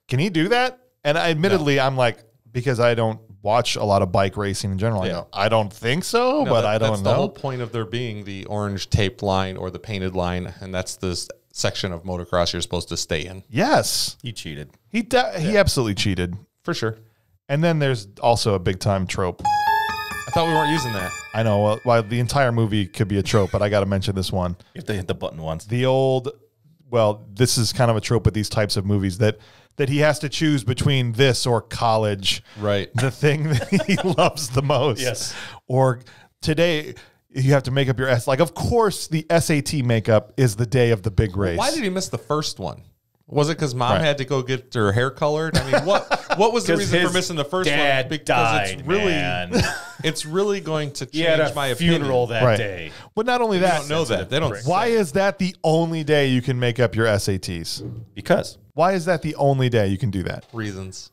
"Can he do that?" And admittedly, I'm like, because I don't watch a lot of bike racing in general. I go, I don't think so, but I don't know. That's the whole point of there being the orange taped line or the painted line, and that's the section of motocross you're supposed to stay in. Yes, He cheated. he absolutely cheated For sure. And then there's also a big time trope. I thought we weren't using that. I know. Well, the entire movie could be a trope, but I got to mention this one. You have to hit the button once. The old, well, this is kind of a trope with these types of movies that he has to choose between this or college. Right. The thing that he loves the most. Yes. Or today you have to make up your Like, of course, the SAT makeup is the day of the big race. Why did he miss the first one? Was it because mom had to go get her hair colored? I mean, what was the reason for missing the first one? Because died, it's really, man. It's really going to He had change a my funeral opinion. that day. But not only They that, don't know that. They don't. why is that the only day you can make up your SATs? Because Why is that the only day you can do that? Reasons.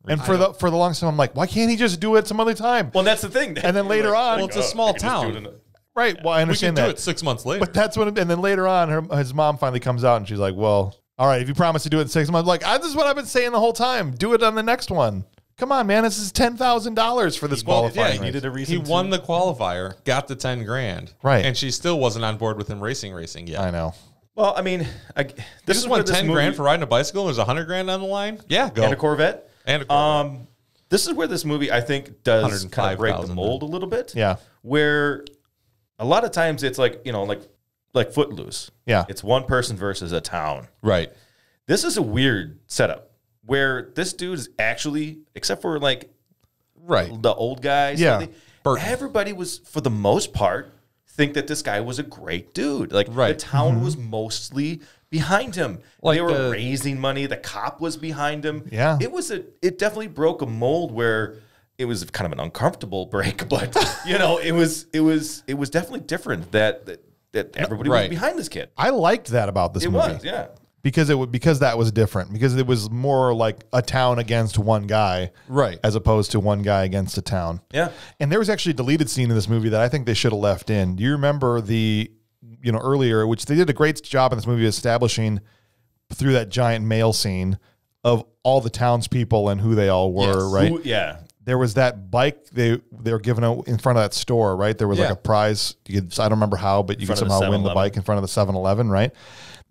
And for the longest time, I'm like, why can't he just do it some other time? well, that's the thing. And then later on, Well, it's a small town. right? Well, I We can understand do that. it 6 months later. But that's when, and then later on, his mom finally comes out and she's like, well, all right, if you promise to do it in 6 months, like, this is what I've been saying the whole time. Do it on the next one. Come on, man. This is $10,000 for this qualifying. he race. needed a reason. He won the qualifier, got the 10 grand. Right. And she still wasn't on board with him racing yet. I know. Well, I mean, This this just is won where this 10 movie, grand for riding a bicycle. There's 100 grand on the line. Yeah, go. and a Corvette. And a Corvette. This is where this movie, I think, does kind of break the 105,000 mold a little bit. Yeah. Where a lot of times it's like, like Footloose. Yeah. It's one person versus a town. Right. This is a weird setup where this dude is actually, except for like Right. the old guys, Yeah. Burton. everybody was, for the most part, think that this guy was a great dude. Like Right. the town was mostly behind him. Like they were raising money. The cop was behind him. Yeah. It definitely broke a mold where it was kind of an uncomfortable break, but it was definitely different that everybody was Right. behind this kid. I liked that about this It movie. was, yeah. Because that was different. Because it was more like a town against one guy. Right. As opposed to one guy against a town. Yeah. And there was actually a deleted scene in this movie that I think they should have left in. Do you remember earlier, which they did a great job in this movie establishing through that giant mail scene of all the townspeople and who they all were, Yes. right? Yeah. There was that bike they were giving out in front of that store, right? There was like Yeah. a prize. I don't remember how, but you could front of the somehow win the 7-Eleven. bike in front of the 7-Eleven, right?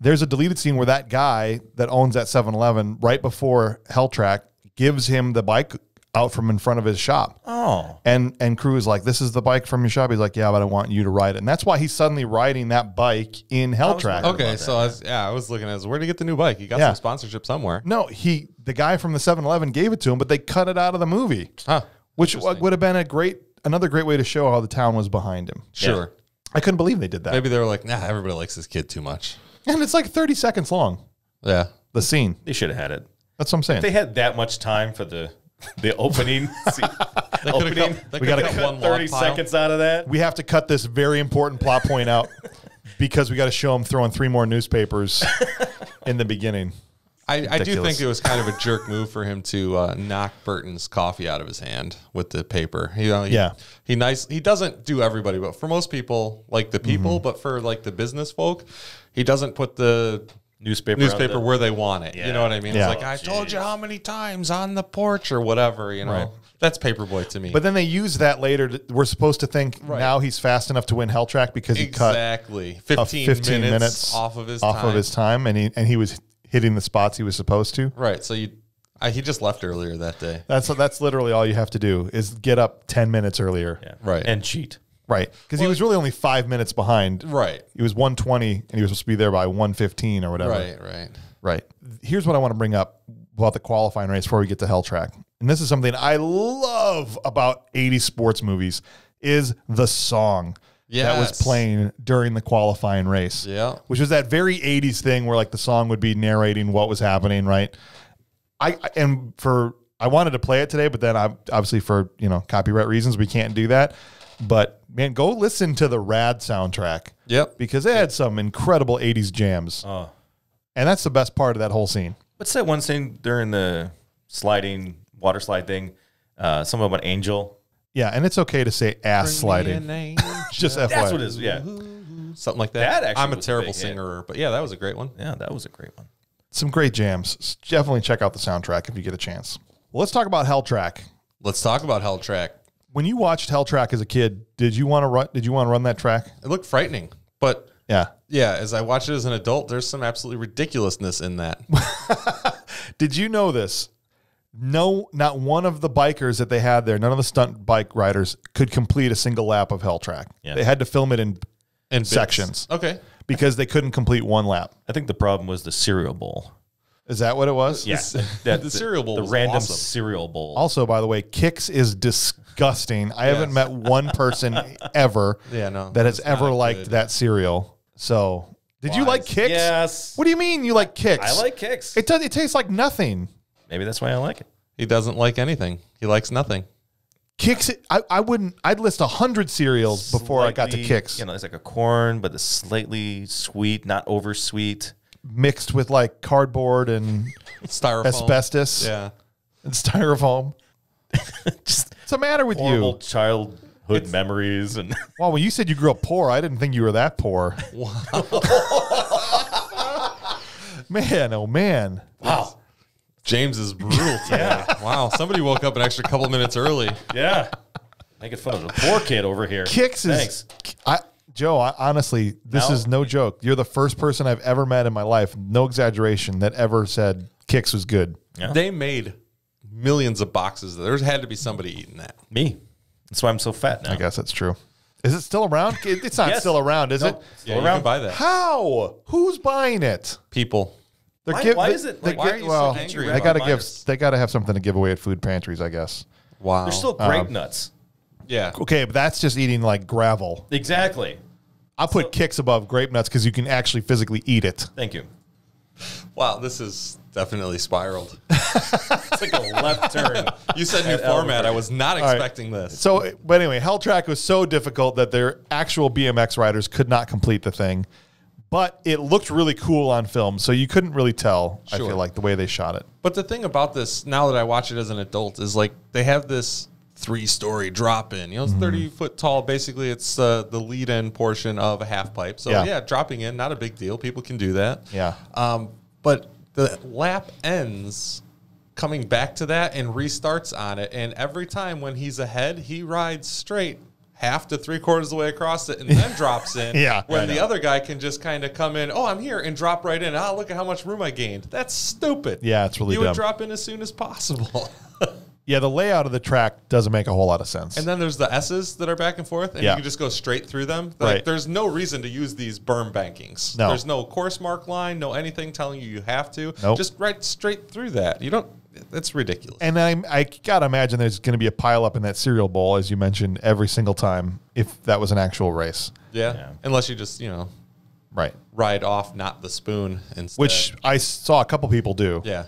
There's a deleted scene where that guy that owns that 7-Eleven right before Hell Track gives him the bike out from in front of his shop. Oh. And Crew is like, this is the bike from your shop. He's like, yeah, but I want you to ride it. And that's why he's suddenly riding that bike in Hell Track. Okay, so I was looking at where'd he get the new bike? He got Yeah. some sponsorship somewhere. No, the guy from the 7-Eleven gave it to him, but they cut it out of the movie. Huh. Which Interesting. would have been another great way to show how the town was behind him. Sure. I couldn't believe they did that. Maybe they were like, nah, everybody likes this kid too much. And it's like 30 seconds long, Yeah. the scene. They should have had it. That's what I'm saying. They had that much time for the opening scene. They could have cut, We gotta cut cut one 30 log pile. seconds out of that. We have to cut this very important plot point out because we got to show him throwing 3 more newspapers in the beginning. I do Ridiculous. think it was kind of a jerk move for him to knock Burton's coffee out of his hand with the paper. He doesn't do everybody, but for most people, like the people, but for like the business folk, he doesn't put the newspaper where they want it. You know what I mean? Yeah. It's like, I told you how many times on the porch or whatever, Right. That's Paperboy to me. But then they use that later. We're supposed to think now he's fast enough to win Hell Track because he cut exactly 15, 15 minutes off of his time, and he was hitting the spots he was supposed to. Right. So he just left earlier that day. That's literally all you have to do is get up 10 minutes earlier. Yeah. Right. And cheat. Right. Because he was really only 5 minutes behind. Right. He was 1:20 and he was supposed to be there by 1:15 or whatever. Right. Here's what I want to bring up about the qualifying race before we get to Hell Track. And this is something I love about 80s sports movies is the song that was Yes. playing during the qualifying race. Yeah. Which was that very 80s thing where like the song would be narrating what was happening, right? I wanted to play it today, but then obviously for, copyright reasons, we can't do that. But man, go listen to the Rad soundtrack. Yep. Because it had some incredible 80s jams. Oh. And that's the best part of that whole scene. What's that one scene during the water slide thing? Something about Angel. Yeah, and it's okay to say ass sliding. Just FYI. That's what it is. Yeah. Something like that. That actually I'm a was a terrible big hit. singer, but yeah, that was a great one. Yeah, that was a great one. Some great jams. Definitely check out the soundtrack if you get a chance. Well, let's talk about Hell Track. Let's talk about Hell Track. When you watched Hell Track as a kid, did you want to run? Did you want to run that track? It looked frightening, but Yeah. as I watch it as an adult, there's some absolutely ridiculousness in that. Did you know this? No, not one of the bikers that they had there, none of the stunt bike riders could complete a single lap of Hell Track. Yeah. They had to film it in Bits. sections. Okay. Because they couldn't complete one lap. I think the problem was the cereal bowl. Is that what it was? Yeah, The cereal bowl the was random awesome. cereal bowl. Also, by the way, Kix is disgusting. I haven't met one person ever that has it's ever not liked good. that cereal. So, did you like Kix? Yes. What do you mean you like Kix? I like Kix. It does. It tastes like nothing. Maybe that's why I like it. He doesn't like anything. He likes nothing. Kix. I wouldn't. I'd list 100 cereals before I got to Slightly, Kix. You know, it's like a corn, but it's slightly sweet, not over sweet. Mixed with like cardboard and Styrofoam. asbestos Yeah. and styrofoam. Just What's the matter with horrible you? childhood memories and Well, when you said you grew up poor, I didn't think you were that poor. Man, oh man. wow. James is brutal today. Wow. Somebody woke up an extra couple minutes early. Yeah. Making fun of the poor kid over here. Kix is, Thanks. Joe, honestly, this No. is no joke. You're the first person I've ever met in my life, no exaggeration, that ever said Kix was good. Yeah. They made millions of boxes. There had to be somebody eating that. Me. That's why I'm so fat now. I guess that's true. Is it still around? It's not Yes. still around, is it? Yeah, you around. can buy that. How? Who's buying it? People. They're Why is it? Like, why are you so well, angry they about gotta minors? they gotta have something to give away at food pantries, I guess. Wow. There's still grape nuts. yeah. Okay, but that's just eating like gravel. Exactly. I'll put Kix above grape nuts because you can actually physically eat it. Thank you. Wow, this is definitely spiraled. It's like a left turn. You said new At format. Albuquerque. I was not right. expecting this. So, but anyway, Hell Track was so difficult that their actual BMX riders could not complete the thing. But it looked really cool on film, so you couldn't really tell, I Sure. feel like, the way they shot it. But the thing about this, now that I watch it as an adult, is like they have this 3-story drop in. You know, it's 30 foot tall. Basically, it's the lead in portion of a half pipe. So, Yeah. dropping in, not a big deal. People can do that. Yeah. But the lap ends coming back to that and restarts on it. And every time when he's ahead, he rides straight half to 3/4 of the way across it and then drops in. Yeah. When I the know. other guy can just kind of come in, oh, I'm here, and drop right in. Oh, look at how much room I gained. That's stupid. Yeah, it's really You dumb. would drop in as soon as possible. Yeah, the layout of the track doesn't make a whole lot of sense. And then there's the S's that are back and forth, and Yeah. you can just go straight through them. Right. Like, there's no reason to use these berm bankings. No. There's no course mark line, no anything telling you have to. Nope. Just right straight through that. You don't. It's ridiculous. And I gotta imagine there's going to be a pile up in that cereal bowl, as you mentioned, every single time if that was an actual race. Yeah. Unless you just Right. ride off, not the spoon instead. Which I saw a couple people do. yeah.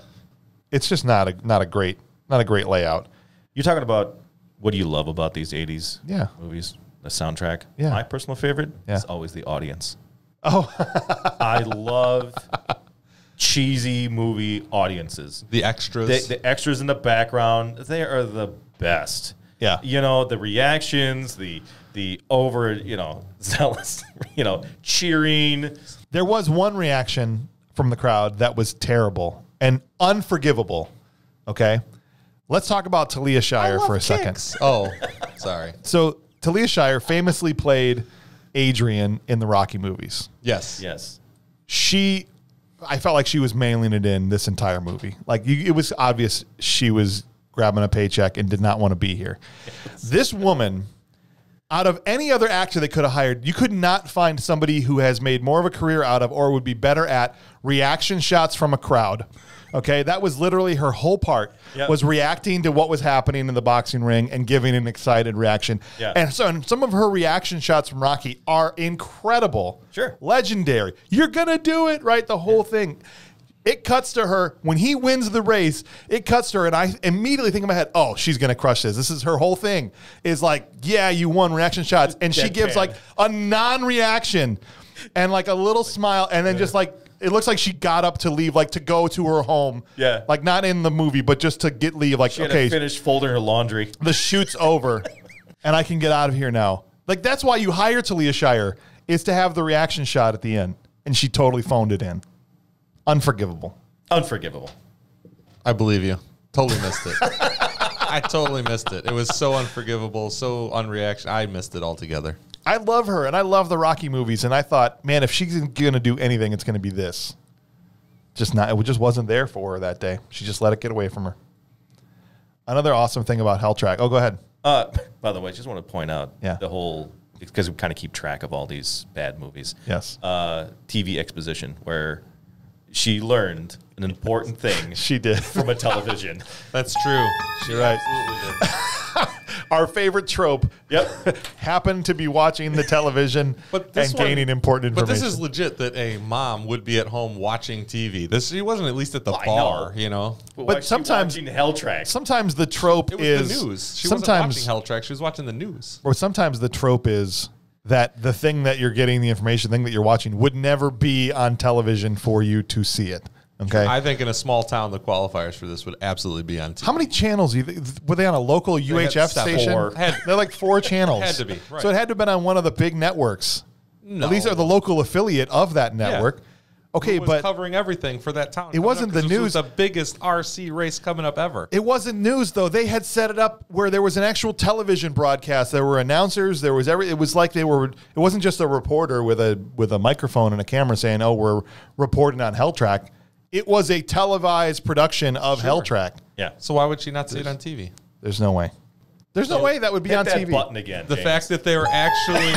It's just not a great layout. You're talking about what do you love about these 80s Yeah. movies, the soundtrack? Yeah. My personal favorite Yeah. is always the audience. Oh, I love cheesy movie audiences. The extras. The extras in the background, they are the best. Yeah. You know, the reactions, the over, zealous, cheering. there was one reaction from the crowd that was terrible and unforgivable. Okay. Let's talk about Taliyah Shire for a second. oh, sorry. So Taliyah Shire famously played Adrian in the Rocky movies. Yes. Yes. I felt like she was mailing it in this entire movie. Like it was obvious she was grabbing a paycheck and did not want to be here. This woman, out of any other actor they could have hired, you could not find somebody who has made more of a career out of or would be better at reaction shots from a crowd. Okay, that was literally her whole part, Yep. was reacting to what was happening in the boxing ring and giving an excited reaction. Yeah. And some of her reaction shots from Rocky are incredible. Sure. Legendary. You're going to do it, right? The whole thing. It cuts to her. When he wins the race, it cuts to her, and I immediately think in my head, oh, she's going to crush this. This is her whole thing, is like, yeah, you won reaction shots. And she gives Deadpan. like a non-reaction and like a little smile, and then just like, it looks like she got up to leave, like to go to her home. Yeah. Like not in the movie, but just to get leave. Like, She had okay, to finish folding her laundry. the shoot's over and I can get out of here now. Like that's why you hire Taliyah Shire, is to have the reaction shot at the end. And she totally phoned it in. Unforgivable. Unforgivable. I believe you. Totally missed it. I totally missed it. It was so unforgivable, so unreaction. I missed it altogether. I love her, and I love the Rocky movies, and I thought, man, if she's going to do anything, it's going to be this. It just wasn't there for her that day. She just let it get away from her. Another awesome thing about Hell Track. Oh, go ahead. By the way, I just want to point out the whole, because we kind of keep track of all these bad movies. Yes. TV exposition where she learned an important thing. She did. From a television. That's true. You're right. Absolutely did. Our favorite trope. Yep. Happened to be watching the television and gaining important information. But this is legit that a mom would be at home watching TV. She wasn't at least at the bar, you know. But sometimes watching Hell Track. Sometimes the trope it was the news. She wasn't watching Hell Track. She was watching the news. Or sometimes the trope is that the thing that you're getting, the information, the thing that you're watching, would never be on television for you to see it. Okay. I think in a small town, the qualifiers for this would absolutely be on TV. How many channels were they on? A local UHF station? They're like 4 channels. Had to be. Right. So it had to have been on one of the big networks. No. At least the local affiliate of that network. Yeah. Okay, but covering everything for that town. It wasn't the news. It was the biggest RC race coming up ever. It wasn't news though. They had set it up where there was an actual television broadcast. There were announcers. There was It was like they were. It wasn't just a reporter with a microphone and a camera saying, "Oh, we're reporting on Hell Track." It was a televised production of Hell Track. Yeah. So why would she not see it on TV? There's no way. There's no way that would be on that TV. Button again. The fact that they were actually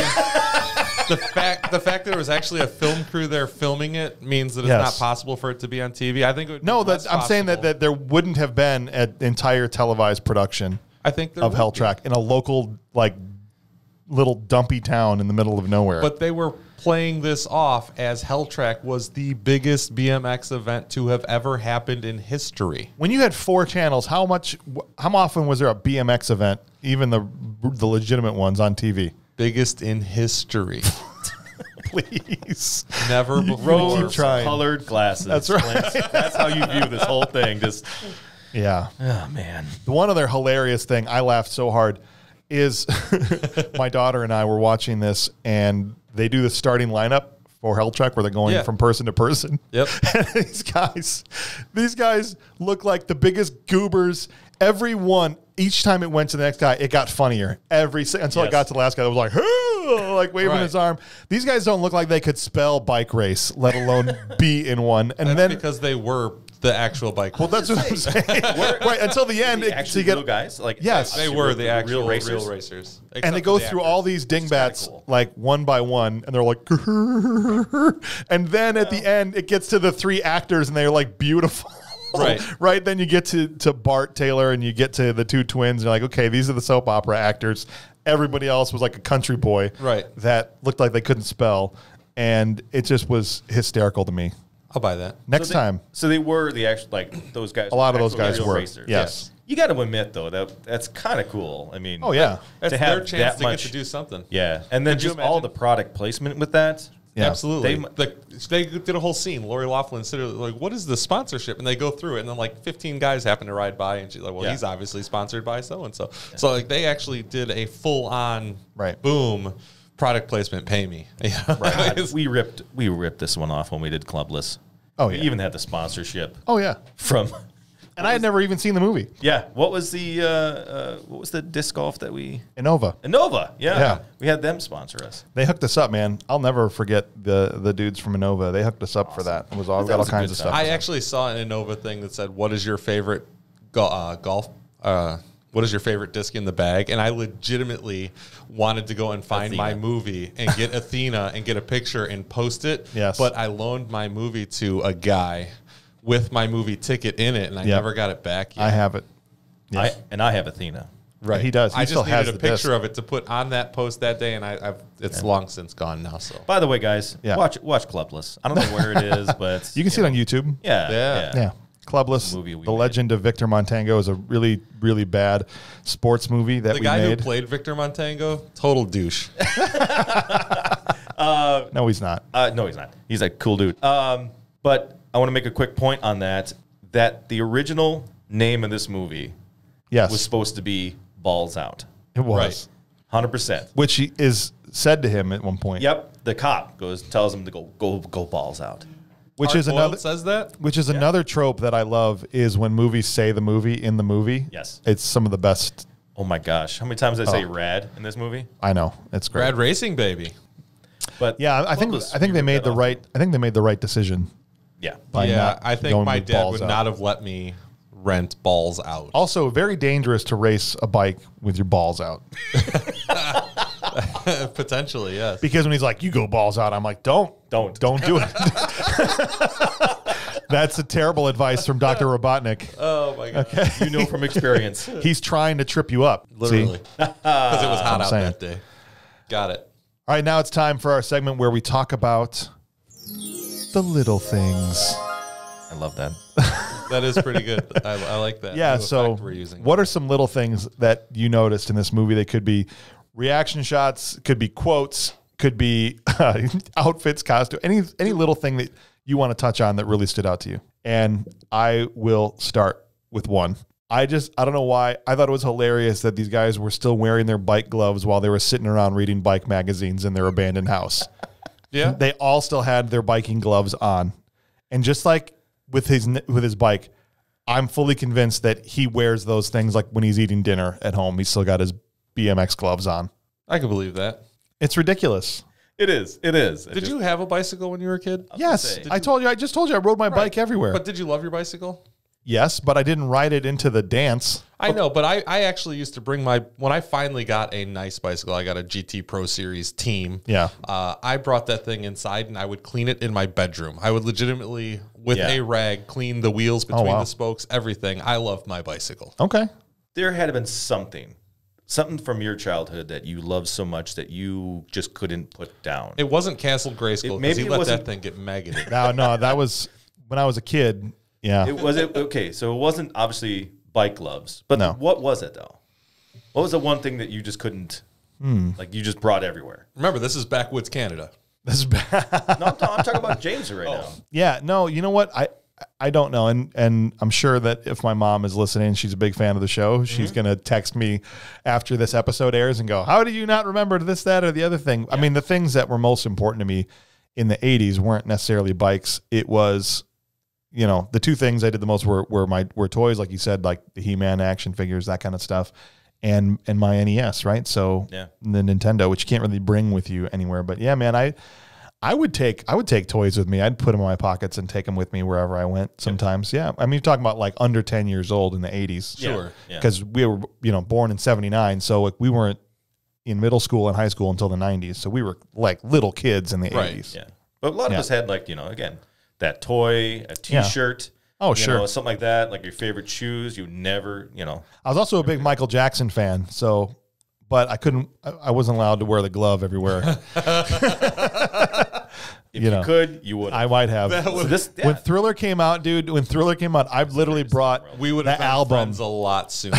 the fact that there was actually a film crew there filming it means that it's not possible for it to be on TV. I think it would be I'm saying that there wouldn't have been an entire televised production of Hell Track in a local little dumpy town in the middle of nowhere. But they were playing this off as Hell Track was the biggest BMX event to have ever happened in history. When you had 4 channels, how often was there a BMX event, even the legitimate ones on TV? Biggest in history. Please. Never before. Rose-colored glasses. That's right. That's how you view this whole thing. Just yeah. Oh man. The one other hilarious thing, I laughed so hard, is my daughter and I were watching this, and they do the starting lineup for Hell Track where they're going from person to person. Yep. And these guys look like the biggest goobers. Each time it went to the next guy, it got funnier until it got to the last guy that was like, "Hey!" like waving his arm. These guys don't look like they could spell bike race, let alone be in one. And that's then because they were the actual bike. Well, that's what I'm saying. Right until the end, actually get real guys. Yes, they were the actual real racers. And they go through all these dingbats like one by one, and they're like, and then at the end, it gets to the 3 actors, and they're like beautiful. Right. Then you get to Bart Taylor, and you get to the 2 twins. And you're like, okay, these are the soap opera actors. Everybody else was like a country boy, that looked like they couldn't spell, and it just was hysterical to me. I'll buy that next time. So they were the actual those guys. A lot of those guys were racers. Yes. You got to admit though that's kind of cool. I mean, that's to their have chance that to much, get to do something. Yeah, and then just all the product placement with that. Yeah. Absolutely. They did a whole scene. Lori Loughlin said, like, what is the sponsorship? And they go through it, and then, like, 15 guys happen to ride by, and she's like, well, he's obviously sponsored by so-and-so. Yeah. So, like, they actually did a full-on, boom, product placement, pay me. Right. we ripped this one off when we did Clubless. Oh, yeah. We even had the sponsorship. Oh, yeah. From... And I had never even seen the movie. Yeah. What was the disc golf that we... Innova. Yeah. We had them sponsor us. They hooked us up, man. I'll never forget the dudes from Innova. They hooked us up for that. It was all got all kinds of stuff. I actually saw an Innova thing that said, what is your favorite golf... what is your favorite disc in the bag? And I legitimately wanted to go and find my movie and get Athena and get a picture and post it. Yes. But I loaned my movie to a guy with my movie ticket in it, and I never got it back yet. I have it. Yes. I have Athena. Right, he does. I just needed a picture of it to put on that post that day, and it's long since gone now. So, by the way, guys, watch Clubless. I don't know where it is, but you can see it on YouTube. Yeah. Clubless, The Legend of Victor Montango is a really, really bad sports movie that we made. The guy who played Victor Montango, total douche. No, he's not. No, he's not. He's a cool dude. But I want to make a quick point on that the original name of this movie was supposed to be Balls Out. It was. 100%. Which is said to him at one point. Yep. The cop tells him to go balls out. Which is another says that. Which is another trope that I love is when movies say the movie in the movie. Yes. It's some of the best. Oh my gosh, how many times did I say rad in this movie? I know. It's great. Rad racing, baby. But Yeah, I think they made the right decision. Yeah. by not I think going my with dad balls would out. not have let me rent balls out. Also, very dangerous to race a bike with your balls out. Potentially, yes. Because when he's like, "You go balls out," I'm like, "Don't do it." That's a terrible advice from Dr. Robotnik. Oh my god. Okay. You know from experience. He's trying to trip you up. Literally. See? Because it was hot out saying. that day. Got it. All right, now it's time for our segment where we talk about the little things. I love that. That is pretty good. I like that. Yeah, new so effect we're using. what are some little things that you noticed in this movie? They could be reaction shots, could be quotes, could be outfits, costume, any little thing that you want to touch on that really stood out to you. And I will start with one. I don't know why. I thought it was hilarious that these guys were still wearing their bike gloves while they were sitting around reading bike magazines in their abandoned house. Yeah. They all still had their biking gloves on. And just like with his bike, I'm fully convinced that he wears those things like when he's eating dinner at home. He's still got his BMX gloves on. I can believe that. It's ridiculous. It is. Did you have a bicycle when you were a kid? Yes. I just told you I rode my bike everywhere. But did you love your bicycle? Yes, but I didn't ride it into the dance. I know, but I actually used to bring when I finally got a nice bicycle, I got a GT Pro Series Team. Yeah. I brought that thing inside and I would clean it in my bedroom. I would legitimately, with a rag, clean the wheels between the spokes, everything. I loved my bicycle. Okay. There had been something from your childhood that you loved so much that you just couldn't put down. It wasn't Castle Grayskull because he let wasn't- that thing get maggoted. No, that was when I was a kid. Yeah. Okay, so it wasn't obviously bike gloves, but No. what was it though? What was the one thing that you just couldn't, like you just brought everywhere? Remember, this is backwoods Canada. This is bad. No, I'm talking about James right now. Yeah, no, you know what? I don't know. And I'm sure that if my mom is listening, she's a big fan of the show. She's going to text me after this episode airs and go, "How do you not remember this, that, or the other thing?" Yeah. I mean, the things that were most important to me in the 80s weren't necessarily bikes. It was, the two things I did the most were toys, like you said, like the He-Man action figures, that kind of stuff, and my NES, right? So the Nintendo, which you can't really bring with you anywhere. But yeah, man, I would take toys with me. I'd put them in my pockets and take them with me wherever I went sometimes. Yeah. I mean, you're talking about like under 10 years old in the 80s. Sure. Because we were, born in 79. So like we weren't in middle school and high school until the 90s. So we were like little kids in the 80s. Yeah. But a lot of us had like, again, that toy, a T-shirt. Oh, sure. Something like that, like your favorite shoes. You never, I was also a big Michael Jackson fan. So, but I wasn't allowed to wear the glove everywhere. If you could, you would. I might have. When Thriller came out, dude, I literally brought We would have been album. friends a lot sooner.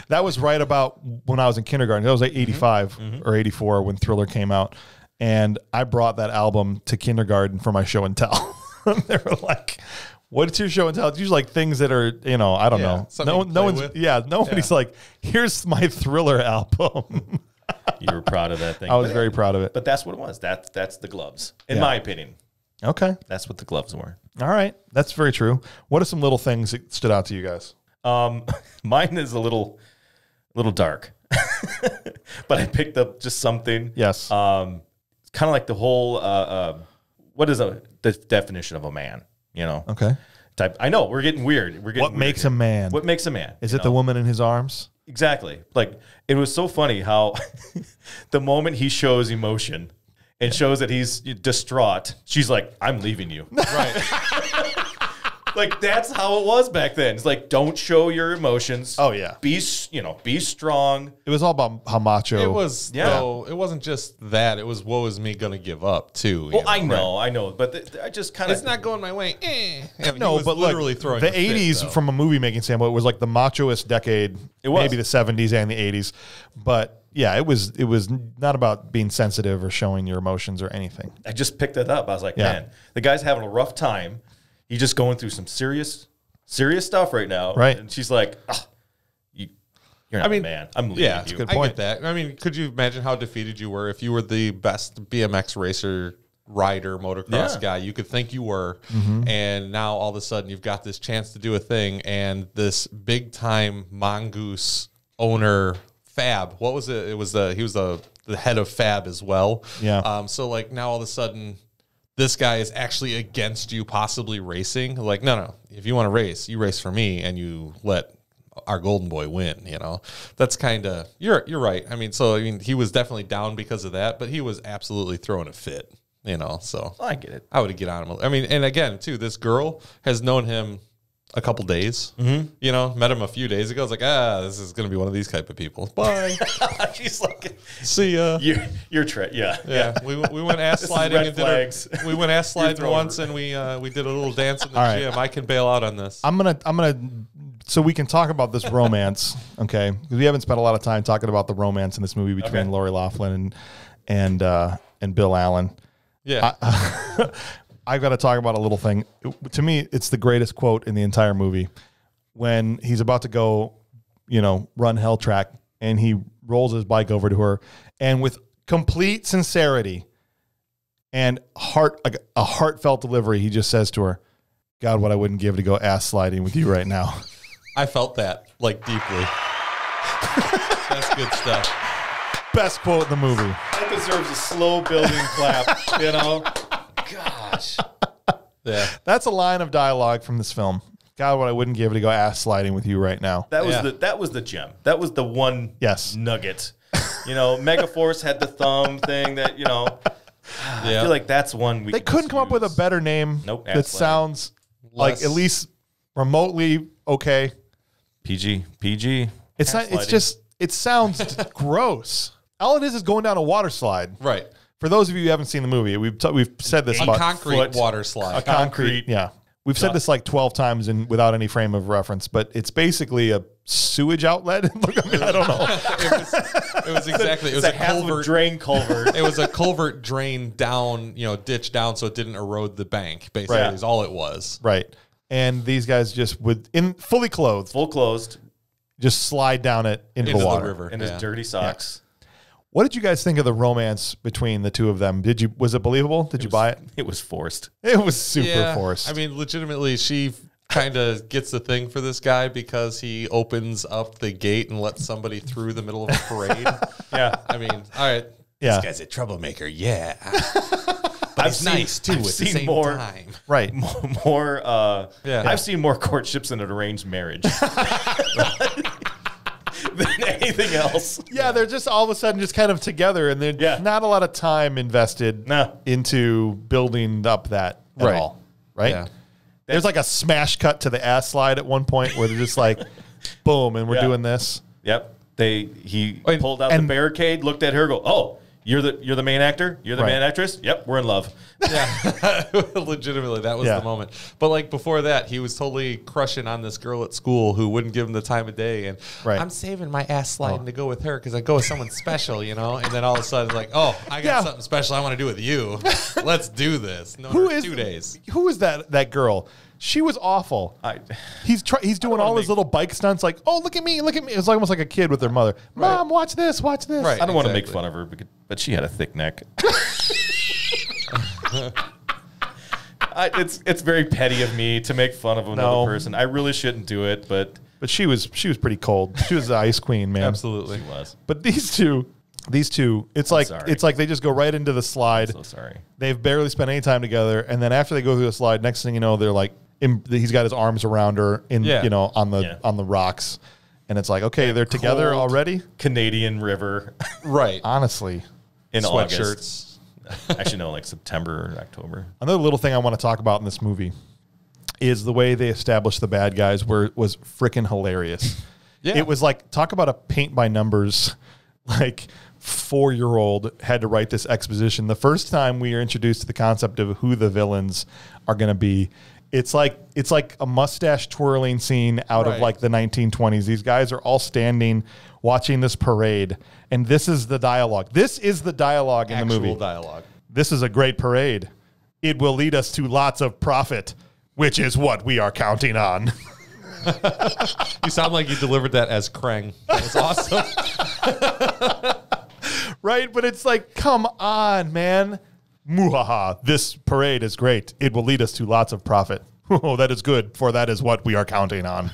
That was right about when I was in kindergarten. That was like 85 or 84 when Thriller came out. And I brought that album to kindergarten for my show and tell. They were like, "What's your show and tell?" It's usually like things that are, I don't know. Nobody's like, "Here's my Thriller album." You were proud of that thing. I was very proud of it. But that's what it was. That's the gloves, in my opinion. Okay. That's what the gloves were. All right. That's very true. What are some little things that stood out to you guys? Mine is a little dark, but I picked up just something. Yes. It's kind of like the whole, what is the definition of a man? Okay. Type. I know we're getting weird. What makes a man? What makes a man? Is it the woman in his arms? Exactly. Like, it was so funny how the moment he shows emotion and shows that he's distraught, she's like, "I'm leaving you." Right. Like, that's how it was back then. It's like, don't show your emotions. Oh, yeah. Be strong. It was all about how macho. It was, though, it wasn't just that. It was, woe is me going to give up, too. Well, I know. But I just kind of... It's not going my way. No, but literally look, throwing the a fit, 80s, though. from a movie making standpoint, was like the machoist decade. It was. Maybe the 70s and the 80s. But yeah, it was not about being sensitive or showing your emotions or anything. I just picked it up. I was like, man, the guy's having a rough time. He's just going through some serious stuff right now. Right. And she's like, you're not a man. I'm leaving you. good I point. get that. I mean, could you imagine how defeated you were if you were the best BMX racer rider, motocross guy you could think you were. And now all of a sudden you've got this chance to do a thing, and this big time mongoose owner, Fab. What was it? He was the head of Fab as well. Yeah. So like now all of a sudden this guy is actually against you possibly racing. Like, no. If you want to race, you race for me and you let our golden boy win, you know. That's kind of you're right. I mean, he was definitely down because of that, but he was absolutely throwing a fit, you know. So I get it. I would get on him. I mean, and again, too, this girl has known him a couple days. You know, met him a few days ago. I was like, this is going to be one of these type of people. Bye. She's like, see ya. You're yeah. We went ass sliding and flags. we went ass sliding once, and we did a little dance in the All gym. I can bail out on this. I'm gonna so we can talk about this romance, okay? Because we haven't spent a lot of time talking about the romance in this movie between Lori Loughlin and Bill Allen. Yeah. I've got to talk about a little thing. To me, it's the greatest quote in the entire movie. When he's about to go, run hell track, and he rolls his bike over to her, and with complete sincerity and a heartfelt delivery, he just says to her, "God, what I wouldn't give to go ass sliding with you right now." I felt that, like, deeply. That's good stuff. Best quote in the movie. That deserves a slow building clap, you know? Gosh. Yeah. That's a line of dialogue from this film. God, what I wouldn't give to go ass sliding with you right now. That was the gem. That was the one nugget. Megaforce had the thumb thing that, I feel like that's one we They couldn't come up with a better name that sounds like at least remotely okay. PG. It's not. It's just. It sounds gross. All it is going down a water slide. Right. For those of you who haven't seen the movie, we've said this about concrete water slide. A concrete. Yeah. We've said this like 12 times without any frame of reference, but it's basically a sewage outlet. I don't know. It was exactly. It was a culvert drain culvert. It was a culvert drain down, ditch down, so it didn't erode the bank. Basically, is all it was. Right. And these guys just fully clothed, full closed, just slide down it into the water, river in his dirty socks. Yeah. What did you guys think of the romance between the two of them? Was it believable? Did you buy it? It was forced. It was super forced. I mean, legitimately, she kind of gets the thing for this guy because he opens up the gate and lets somebody through the middle of a parade. Yeah. I mean, all right. Yeah. This guy's a troublemaker. Yeah. But he's nice, too, at the same time. Right. I've seen more courtships in an arranged marriage than anything else. Yeah, they're just all of a sudden just kind of together, and there's not a lot of time invested into building up that at all. Right? Yeah. There's like a smash cut to the ass slide at one point where they're just like, boom, and we're doing this. Yep. He pulled out the barricade, looked at her, go, "Oh, you're the main actor? You're the main actress? Yep, we're in love." Yeah. Legitimately, that was the moment. But like before that, he was totally crushing on this girl at school who wouldn't give him the time of day. And I'm saving my ass sliding to go with her because I go with someone special, And then all of a sudden, like, oh, I got something special I want to do with you. Let's do this. No, 2 days. Who is that girl? She was awful. He's doing all his little bike stunts, like, oh, look at me. It's almost like a kid with their mother. Mom, watch this. Right, I don't want to make fun of her, but she had a thick neck. It's very petty of me to make fun of another person. I really shouldn't do it, but she was pretty cold. She was the ice queen, man. Absolutely, she was. But these two, it's like they just go right into the slide. I'm so sorry. They've barely spent any time together, and then after they go through the slide, next thing you know, they're like, he's got his arms around her on the rocks, and it's like, okay, they're together already. Canadian river, right? Honestly, in sweatshirts. August. Actually, no, like September or October. Another little thing I want to talk about in this movie is the way they established the bad guys was freaking hilarious. Yeah. It was like, talk about a paint by numbers, like 4-year-old had to write this exposition. The first time we are introduced to the concept of who the villains are going to be, it's like a mustache twirling scene out of like the 1920s. These guys are all standing watching this parade, and this is the dialogue. This is the dialogue in the movie. Actual dialogue. This is a great parade. It will lead us to lots of profit, which is what we are counting on. You sound like you delivered that as Krang. That was awesome. Right? But it's like, come on, man. Muhaha, this parade is great. It will lead us to lots of profit. Oh, that is good, for that is what we are counting on.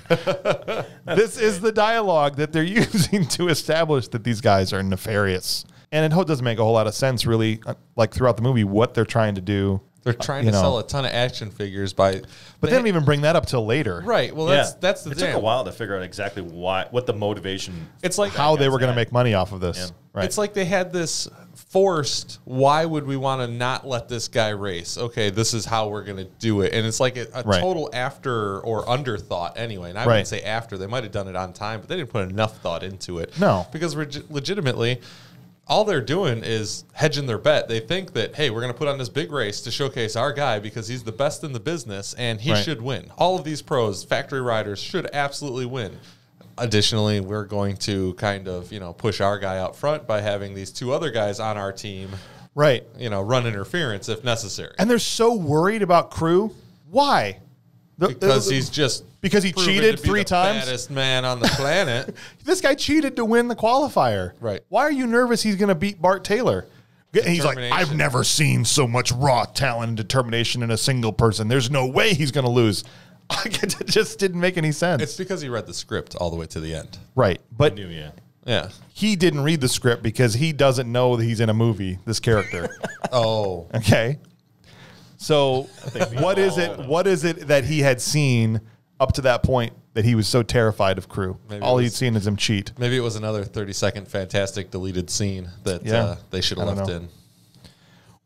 This is the dialogue that they're using to establish that these guys are nefarious. And it doesn't make a whole lot of sense, really, like throughout the movie, what they're trying to do. They're trying to sell a ton of action figures but they don't even bring that up till later. Right. Well, that's the thing. It took a while to figure out exactly what the motivation. It's like how they were going to make money off of this. Yeah. Right. It's like they had this forced. Why would we want to not let this guy race? Okay, this is how we're going to do it, and it's like a total after or underthought anyway. And I wouldn't say after. They might have done it on time, but they didn't put enough thought into it. No, because legitimately, all they're doing is hedging their bet. They think that, hey, we're going to put on this big race to showcase our guy because he's the best in the business and he should win. All of these pros, factory riders, should absolutely win. Additionally, we're going to kind of, push our guy out front by having these two other guys on our team, run interference if necessary. And they're so worried about Crew. Why? Because he's just because he cheated 3 times. Baddest man on the planet. This guy cheated to win the qualifier. Right. Why are you nervous he's going to beat Bart Taylor? He's like, I've never seen so much raw talent and determination in a single person. There's no way he's going to lose. It just didn't make any sense. It's because he read the script all the way to the end. Right. But yeah. He didn't read the script because he doesn't know that he's in a movie, this character. Oh. Okay. So what is it that he had seen up to that point that he was so terrified of Crew? Maybe all he'd seen is him cheat. Maybe it was another 30-second fantastic deleted scene that they should have left in.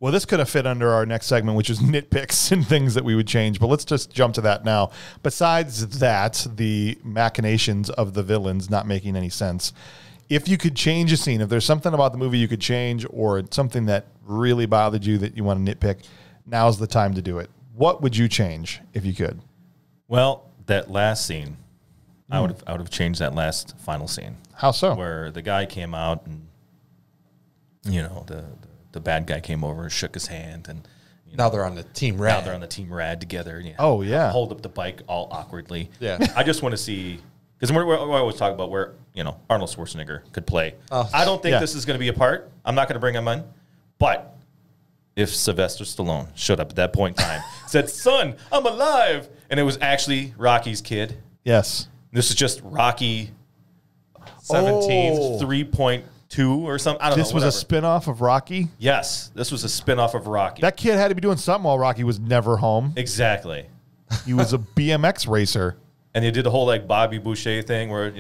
Well, this could have fit under our next segment, which is nitpicks and things that we would change. But let's just jump to that now. Besides that, the machinations of the villains not making any sense. If you could change a scene, if there's something about the movie you could change or something that really bothered you that you want to nitpick, now's the time to do it. What would you change if you could? Well, that last scene, I would have changed that last final scene. How so? Where the guy came out and, the bad guy came over and shook his hand. And now they're on the Team Rad. Now they're on the Team Rad together. And, hold up the bike all awkwardly. Yeah. I just want to see, because we always talk about where, Arnold Schwarzenegger could play. I don't think this is going to be a part. I'm not going to bring him in. But if Sylvester Stallone showed up at that point in time, said, son, I'm alive. And it was actually Rocky's kid. Yes. This is just Rocky 17, 3.2 or something. I don't know. This was a spinoff of Rocky? Yes. This was a spinoff of Rocky. That kid had to be doing something while Rocky was never home. Exactly. He was a BMX racer. And they did the whole Bobby Boucher thing where,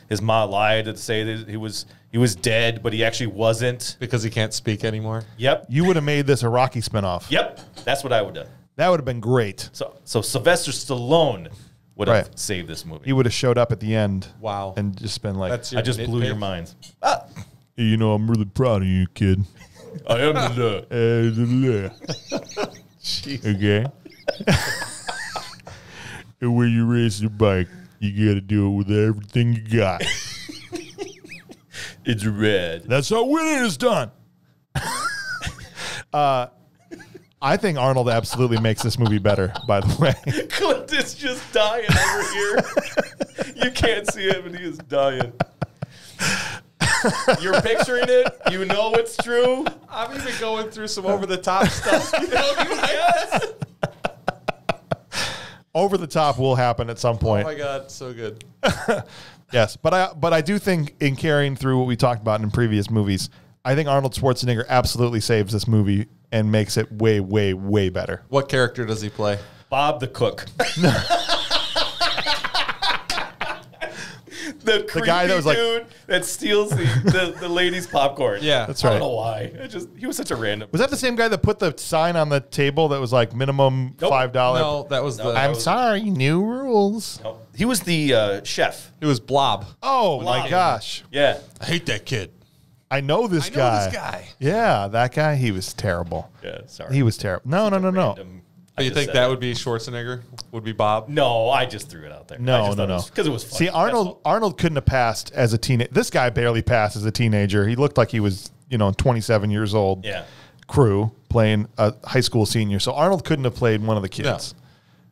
his mom lied to say that he was dead, but he actually wasn't. Because he can't speak anymore? Yep. You would have made this a Rocky spinoff. Yep. That's what I would have done. That would have been great. So Sylvester Stallone would have saved this movie. He would have showed up at the end. Wow. And just been like, I just blew your minds. Hey, I'm really proud of you, kid. I am the Okay. And when you race your bike, you got to do it with everything you got. It's red. That's how winning is done. I think Arnold absolutely makes this movie better, by the way. Clint is just dying over here. You can't see him, and he is dying. You're picturing it. You know it's true. I'm even going through some over-the-top stuff. Yes. Over the top will happen at some point. Oh, my God. So good. Yes, but I do think in carrying through what we talked about in previous movies, I think Arnold Schwarzenegger absolutely saves this movie and makes it way, way, way better. What character does he play? Bob the cook. The guy that was dude that steals the lady's popcorn. Yeah, that's right. I don't know why. He was such a random. Was that the same guy that put the sign on the table that was like minimum $5? No, that was I'm sorry, new rules. No. He was the chef. It was Blob. Oh my gosh! Yeah, I hate that kid. I know this guy. Yeah, that guy. He was terrible. Yeah, sorry. He was terrible. No. Do you think that would be Schwarzenegger? Would be Bob? No, I just threw it out there. No. Because it was funny. See, Arnold couldn't have passed as a teenager. This guy barely passed as a teenager. He looked like he was, 27 years old. Yeah. Crew playing a high school senior. So Arnold couldn't have played one of the kids. No.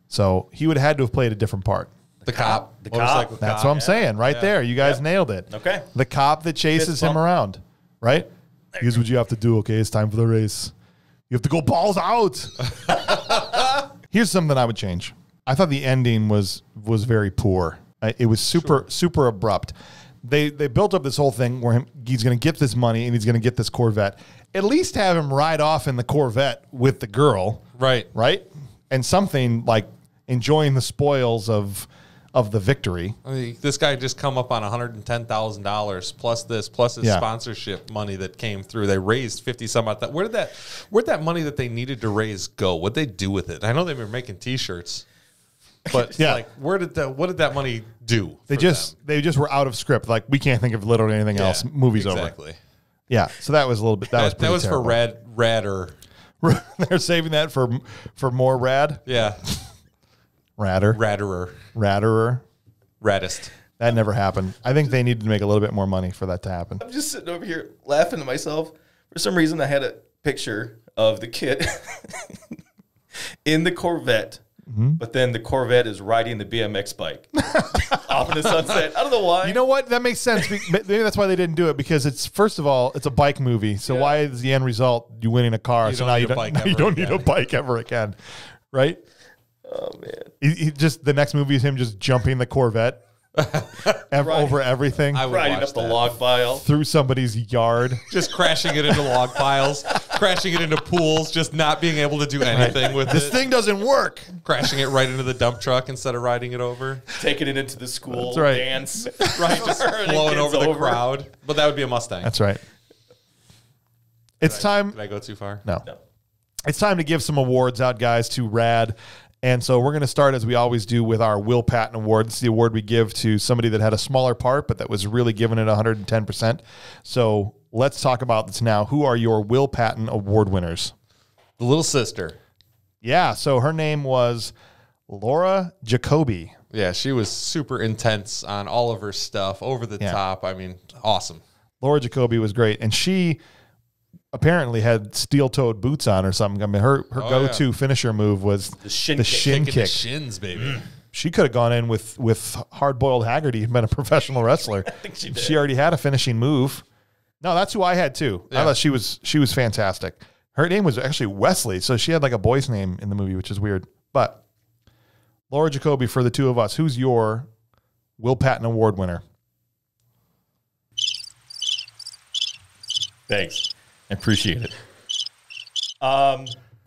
So he would have had to have played a different part. The cop. The cop. That's what I'm saying. Right there. You guys nailed it. Okay. The cop that chases him around. Right? Here's what you have to do. Okay, it's time for the race. You have to go balls out. Here's something I would change. I thought the ending was very poor. It was super abrupt. They built up this whole thing where he's going to get this money and he's going to get this Corvette. At least have him ride off in the Corvette with the girl. Right. And something like enjoying the spoils of the victory. I mean, this guy just come up on $110,000 plus this, plus his sponsorship money that came through. They raised 50 some odd. Where'd that money that they needed to raise go? What'd they do with it? I know they were making T-shirts, but like, what did that money do? They just were out of script. Like, we can't think of literally anything else. Movie's over. Exactly. Yeah. So that was a little bit. That was terrible. For Radder. They're saving that for more Rad. Yeah. Radderer. Raddest. That never happened. I think they needed to make a little bit more money for that to happen. I'm just sitting over here laughing to myself. For some reason, I had a picture of the kid in the Corvette, but then the Corvette is riding the BMX bike off in the sunset. I don't know why. You know what? That makes sense. Maybe that's why they didn't do it, because it's, first of all, it's a bike movie. So why is the end result you winning a car? So now you don't need a bike ever again, right? Oh, man. He just, the next movie is him just jumping the Corvette over everything. Riding up the log pile. Through somebody's yard. Just crashing it into log piles, crashing it into pools, just not being able to do anything with this thing doesn't work. Crashing it right into the dump truck instead of riding it over. Taking it into the school dance. Right, just blowing over the crowd. But that would be a Mustang. That's right. It's time. Did I go too far? No. It's time to give some awards out, guys, to Rad. And so we're going to start, as we always do, with our Will Patton Award. This is the award we give to somebody that had a smaller part, but that was really giving it 110%. So let's talk about this now. Who are your Will Patton Award winners? The little sister. Yeah, so her name was Laura Jacoby. Yeah, she was super intense on all of her stuff, over the top. I mean, awesome. Laura Jacoby was great, and she apparently had steel-toed boots on or something. I mean, her go-to finisher move was the shin kick. The shins, baby. She could have gone in with Hard-Boiled Haggerty and been a professional wrestler. I think she did. She already had a finishing move. No, that's who I had too. Yeah. I thought she was fantastic. Her name was actually Wesley, so she had like a boy's name in the movie, which is weird. But Laura Jacoby, for the two of us, who's your Will Patton Award winner? Thanks. I appreciate it. I'll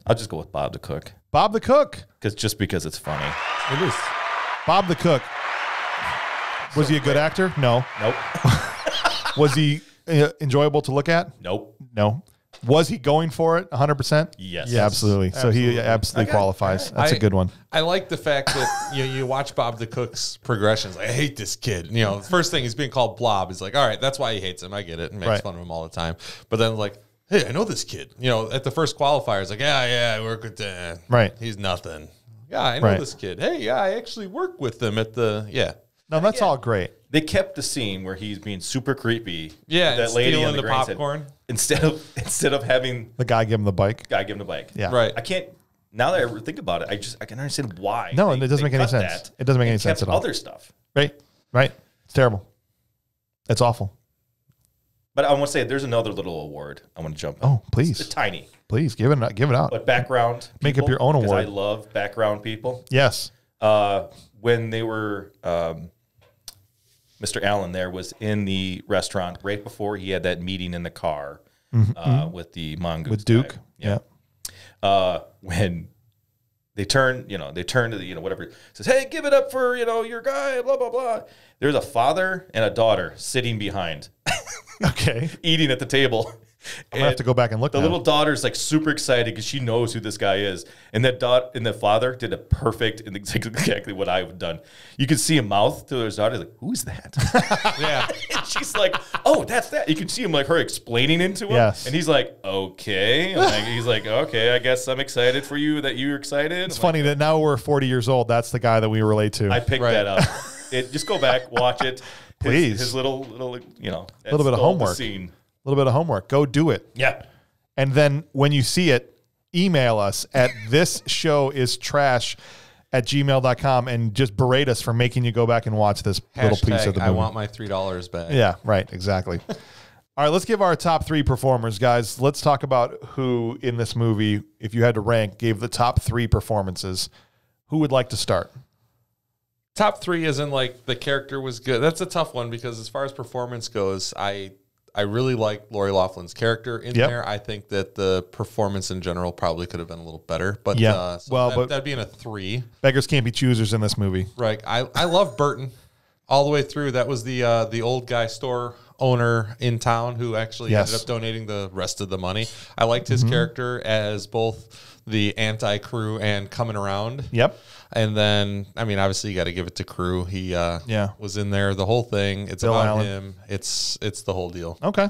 just go with Bob the Cook. Bob the Cook. Because it's funny. It is. Bob the Cook. Was he a good actor? No. Nope. Was he enjoyable to look at? Nope. No. Was he going for it 100%? Yes. Yeah, absolutely. So he absolutely qualifies. That's a good one. I like the fact that you watch Bob the Cook's progressions. Like, I hate this kid. You know, the first thing he's being called Blob. He's like, all right, that's why he hates him. I get it, and makes fun of him all the time. But then like, hey, I know this kid. You know, at the first qualifier, it's like, yeah, I work with Dan. Right. He's nothing. Yeah, I know this kid. Hey, yeah, I actually work with them at the No, that's all great. They kept the scene where he's being super creepy. Yeah, that lady on the popcorn. Instead of having the guy give him the bike. Yeah. Right. I can't. Now that I think about it, I can understand why. No, and it doesn't make any sense. It doesn't make any sense at all. Other stuff. Right. It's terrible. It's awful. But I want to say there's another little award I want to jump in. Oh, please. It's tiny. Please give it out. But background people, make up your own award. I love background people. Yes. When they were Mr. Allen there was in the restaurant right before he had that meeting in the car with the mongoose. With Duke. Guy. Yeah. When they turn to the, whatever, says, hey, give it up for, your guy, blah, blah, blah. There's a father and a daughter sitting behind. Okay. Eating at the table. I'm going to have to go back and look. The little daughter's like super excited because she knows who this guy is. And the father did a perfect and exactly what I would have done. You could see a mouth to his daughter, like, who's that? Yeah. And she's like, oh, that's that. You can see him like her explaining into him. Yes. And he's like, okay. He's like, okay, I guess I'm excited for you that you're excited. It's funny that now we're 40 years old. That's the guy that we relate to. I picked that up. Just go back, watch it. Please. His little, a little bit of homework. A little bit of homework. Go do it. Yeah. And then when you see it, email us at thisshowistrash@gmail.com and just berate us for making you go back and watch this little piece of the movie. I want my $3 back. Yeah, right. Exactly. All right, let's give our top 3 performers, guys. Let's talk about who in this movie, if you had to rank, gave the top 3 performances. Who would like to start? Top 3 isn't like the character was good. That's a tough one because as far as performance goes, I really like Lori Loughlin's character in there. I think that the performance in general probably could have been a little better. But that'd be in a 3. Beggars can't be choosers in this movie. Right. I love Burton all the way through. That was the old guy store owner in town who actually ended up donating the rest of the money. I liked his character as both the anti-crew and coming around. Yep. And then, I mean, obviously you got to give it to Crew. He was in there the whole thing. It's Bill about Allen. him. It's the whole deal. Okay.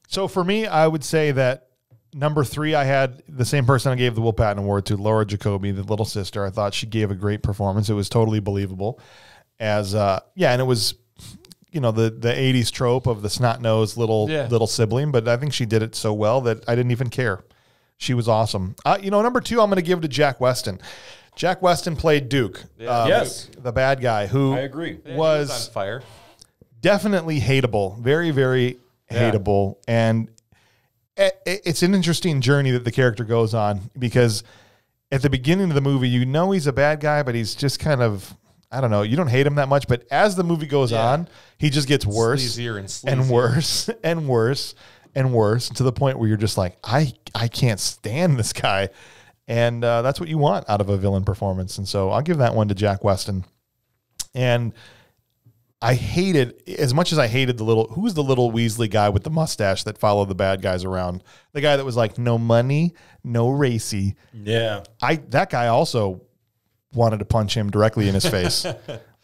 So for me, I would say that number 3, I had the same person I gave the Will Patton Award to, Laura Jacoby, the little sister. I thought she gave a great performance. It was totally believable. And it was, the 80s trope of the snot-nosed little sibling, but I think she did it so well that I didn't even care. She was awesome. Number 2, I'm going to give to Jack Weston. Jack Weston played Duke. The bad guy who I agree. was on fire. Definitely hateable. Very, very hateable. And it's an interesting journey that the character goes on because at the beginning of the movie, he's a bad guy, but he's just kind of, I don't know, you don't hate him that much, but as the movie goes on, he just gets worse and worse and worse and worse to the point where you're just like, I can't stand this guy. And that's what you want out of a villain performance. And so I'll give that one to Jack Weston. And I hated, as much as I hated who's the little Weasley guy with the mustache that followed the bad guys around? The guy that was like, no money, no racy. Yeah. That guy also wanted to punch him directly in his face.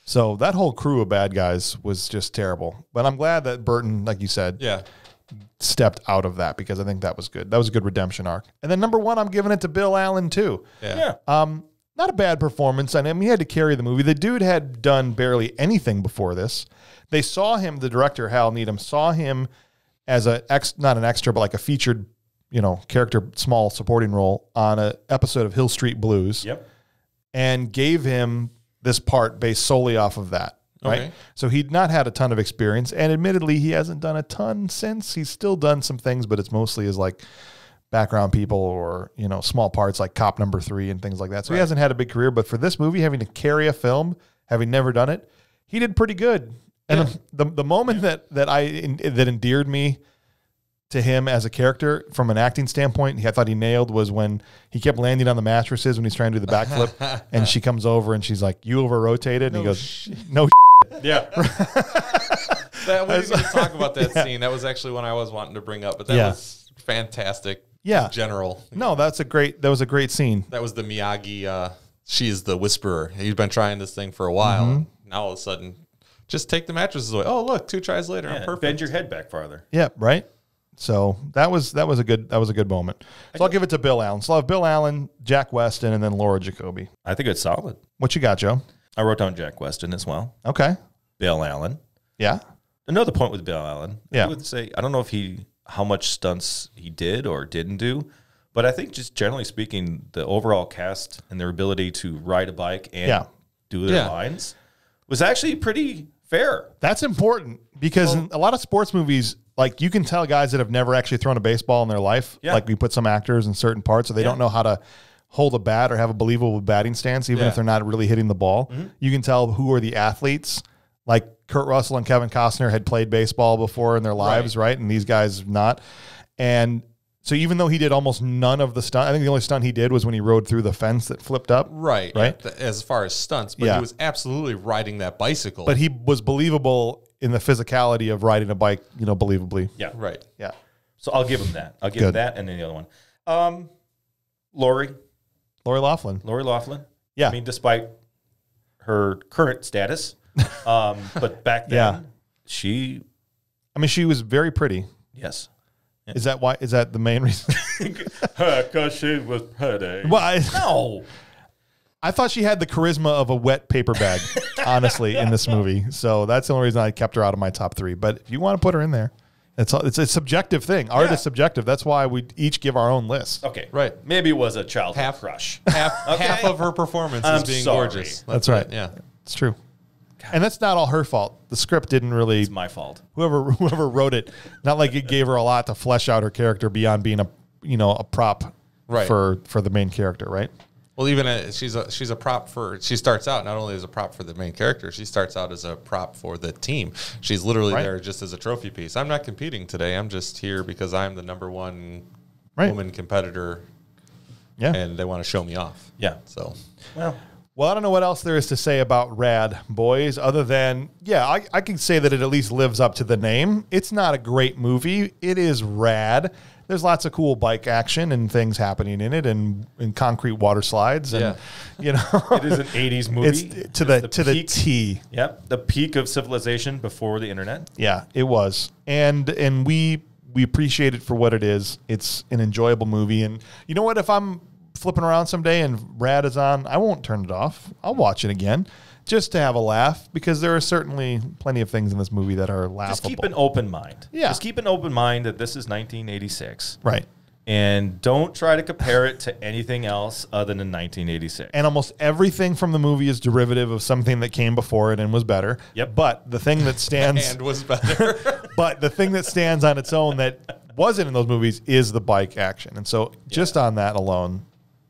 So that whole crew of bad guys was just terrible. But I'm glad that Burton, like you said, stepped out of that because I think that was good. That was a good redemption arc. And then number 1, I'm giving it to Bill Allen too. Not a bad performance. I mean, he had to carry the movie. The dude had done barely anything before this. They saw him, the director, Hal Needham, saw him as not an extra, but like a featured, character, small supporting role on an episode of Hill Street Blues. Yep. And gave him this part based solely off of that. Right. Okay. So he'd not had a ton of experience, and admittedly, he hasn't done a ton since. He's still done some things, but it's mostly as like background people or, small parts like Cop Number 3 and things like that. So he hasn't had a big career, but for this movie, having to carry a film, having never done it, he did pretty good. And the moment that endeared me to him as a character from an acting standpoint, I thought he nailed was when he kept landing on the mattresses when he's trying to do the backflip, and she comes over and she's like, "You over rotated," and he goes, "No." Yeah. We didn't even talk about that scene. That was actually one I was wanting to bring up, but that was fantastic. Yeah. In general. No, that was a great scene. That was the Miyagi. She's the whisperer. He's been trying this thing for a while. And now all of a sudden, just take the mattresses away. Oh, look, 2 tries later. I'm perfect. Bend your head back farther. Yeah. Right. So that was a good moment. So I'll give it to Bill Allen. So I'll have Bill Allen, Jack Weston, and then Laura Jacoby. I think it's solid. What you got, Joe? I wrote down Jack Weston as well. Okay. Bill Allen. Yeah. Another point with Bill Allen. Yeah. I would say, I don't know how much stunts he did or didn't do, but I think just generally speaking, the overall cast and their ability to ride a bike and do their lines was actually pretty fair. That's important because in a lot of sports movies, like you can tell guys that have never actually thrown a baseball in their life, like we put some actors in certain parts, so they don't know how to hold a bat or have a believable batting stance, even if they're not really hitting the ball. You can tell who are the athletes. Like Kurt Russell and Kevin Costner had played baseball before in their lives, right? And these guys not. And so even though he did almost none of the stunt, I think the only stunt he did was when he rode through the fence that flipped up. Right. Right. As far as stunts, but he was absolutely riding that bicycle. But he was believable in the physicality of riding a bike, believably. Yeah. Right. Yeah. So I'll give him that. I'll give him that and then the other one. Lori Loughlin. Yeah. I mean, despite her current status, but back then she was very pretty. Yes. Yeah. Is that why? Is that the main reason? Because she was pretty. Well, no. I thought she had the charisma of a wet paper bag, honestly, in this movie. So that's the only reason I kept her out of my top 3. But if you want to put her in there, it's a subjective thing. Art is subjective. That's why we each give our own list. Okay. Right. Maybe it was a childhood crush. Half of her performance is being gorgeous. That's right. Yeah. It's true. And that's not all her fault. The script didn't really. It's my fault. Whoever wrote it, not like it gave her a lot to flesh out her character beyond being a prop for the main character, right? Well, even she's a prop for. She starts out not only as a prop for the main character, she starts out as a prop for the team. She's literally there just as a trophy piece. I'm not competing today. I'm just here because I'm the number one woman competitor. Yeah, and they want to show me off. Yeah. So, well, I don't know what else there is to say about Rad, boys, other than, I can say that it at least lives up to the name. It's not a great movie. It is rad. There's lots of cool bike action and things happening in it, and concrete water slides, and it is an '80s movie. It's to the T. Yep, the peak of civilization before the internet. Yeah, it was, and we appreciate it for what it is. It's an enjoyable movie, and you know what? If I'm flipping around someday and Rad is on, I won't turn it off. I'll watch it again just to have a laugh, because there are certainly plenty of things in this movie that are laughable. Just keep an open mind. Yeah. Just keep an open mind that this is 1986. Right. And don't try to compare it to anything else other than 1986. And almost everything from the movie is derivative of something that came before it and was better. Yep. But the thing that stands and was better. But the thing that stands on its own that wasn't in those movies is the bike action. And so just on that alone,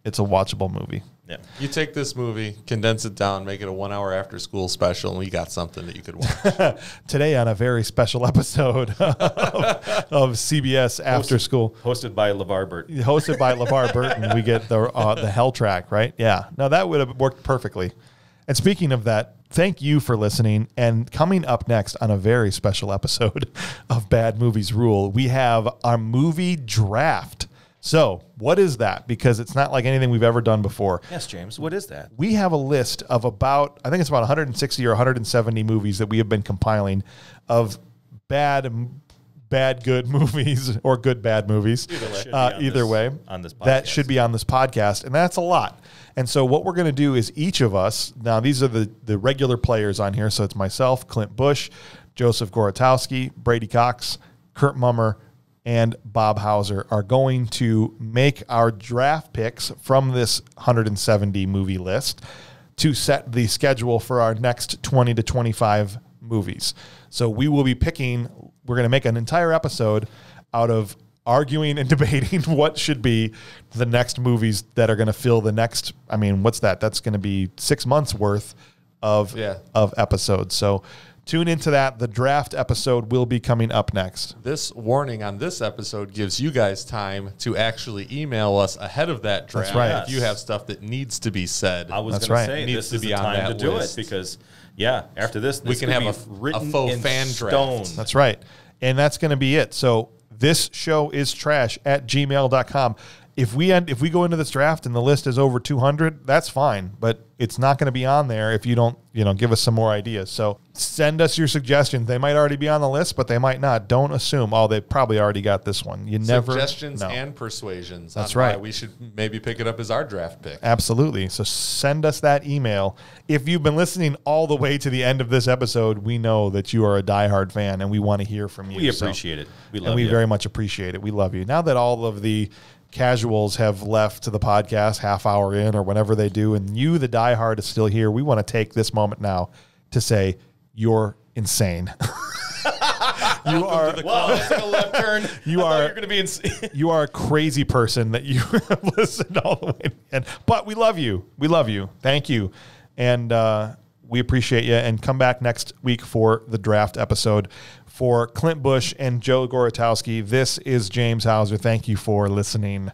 it's a watchable movie. Yeah. You take this movie, condense it down, make it a 1 hour after school special, and we got something that you could watch. Today on a very special episode of CBS After School. Hosted by LeVar Burton. Hosted by LeVar Burton. We get the Hell track, right? Yeah. No, that would have worked perfectly. And speaking of that, thank you for listening. And coming up next on a very special episode of Bad Movies Rule, we have our movie draft. So what is that? Because it's not like anything we've ever done before. Yes, James. What is that? We have a list of about 160 or 170 movies that we have been compiling of bad, good movies or good, bad movies. Either way. On this podcast. That should be on this podcast. And that's a lot. And so what we're going to do is each of us, now these are the regular players on here. So it's myself, Clint Bush, Joseph Gorotowski, Brady Cox, Kurt Mummer, and Bob Hauser are going to make our draft picks from this 170 movie list to set the schedule for our next 20 to 25 movies. So we will be picking, we're going to make an entire episode out of arguing and debating what should be the next movies that are going to fill the next, what's that? That's going to be 6 months worth of episodes. So tune into that. The draft episode will be coming up next. This warning on this episode gives you guys time to actually email us ahead of that draft. That's right. If you have stuff that needs to be said. I was going to say, needs this to is be the on time to that do list. it because, after this we can have a faux fan stone. draft. That's right. And that's going to be it. So this show is trash at gmail.com. If we go into this draft and the list is over 200, that's fine. But it's not going to be on there if you don't, give us some more ideas. So send us your suggestions. They might already be on the list, but they might not. Don't assume, they probably already got this one. You never Suggestions know. and persuasions. That's on why right. we should maybe pick it up as our draft pick. Absolutely. So send us that email. If you've been listening all the way to the end of this episode, we know that you are a diehard fan and we want to hear from you. We appreciate it. We love and we you. very much appreciate it. We love you. Now that all of the casuals have left to the podcast half hour in or whenever they do, and you, the diehard, is still here, we want to take this moment now to say you're insane. You are that's like a left turn. You you're going to be insane. You are a crazy person that you have listened all the way to the end. But we love you. We love you. Thank you. And we appreciate you. And come back next week for the draft episode. For Clint Bush and Joe Gorotowski, this is James Hauser. Thank you for listening.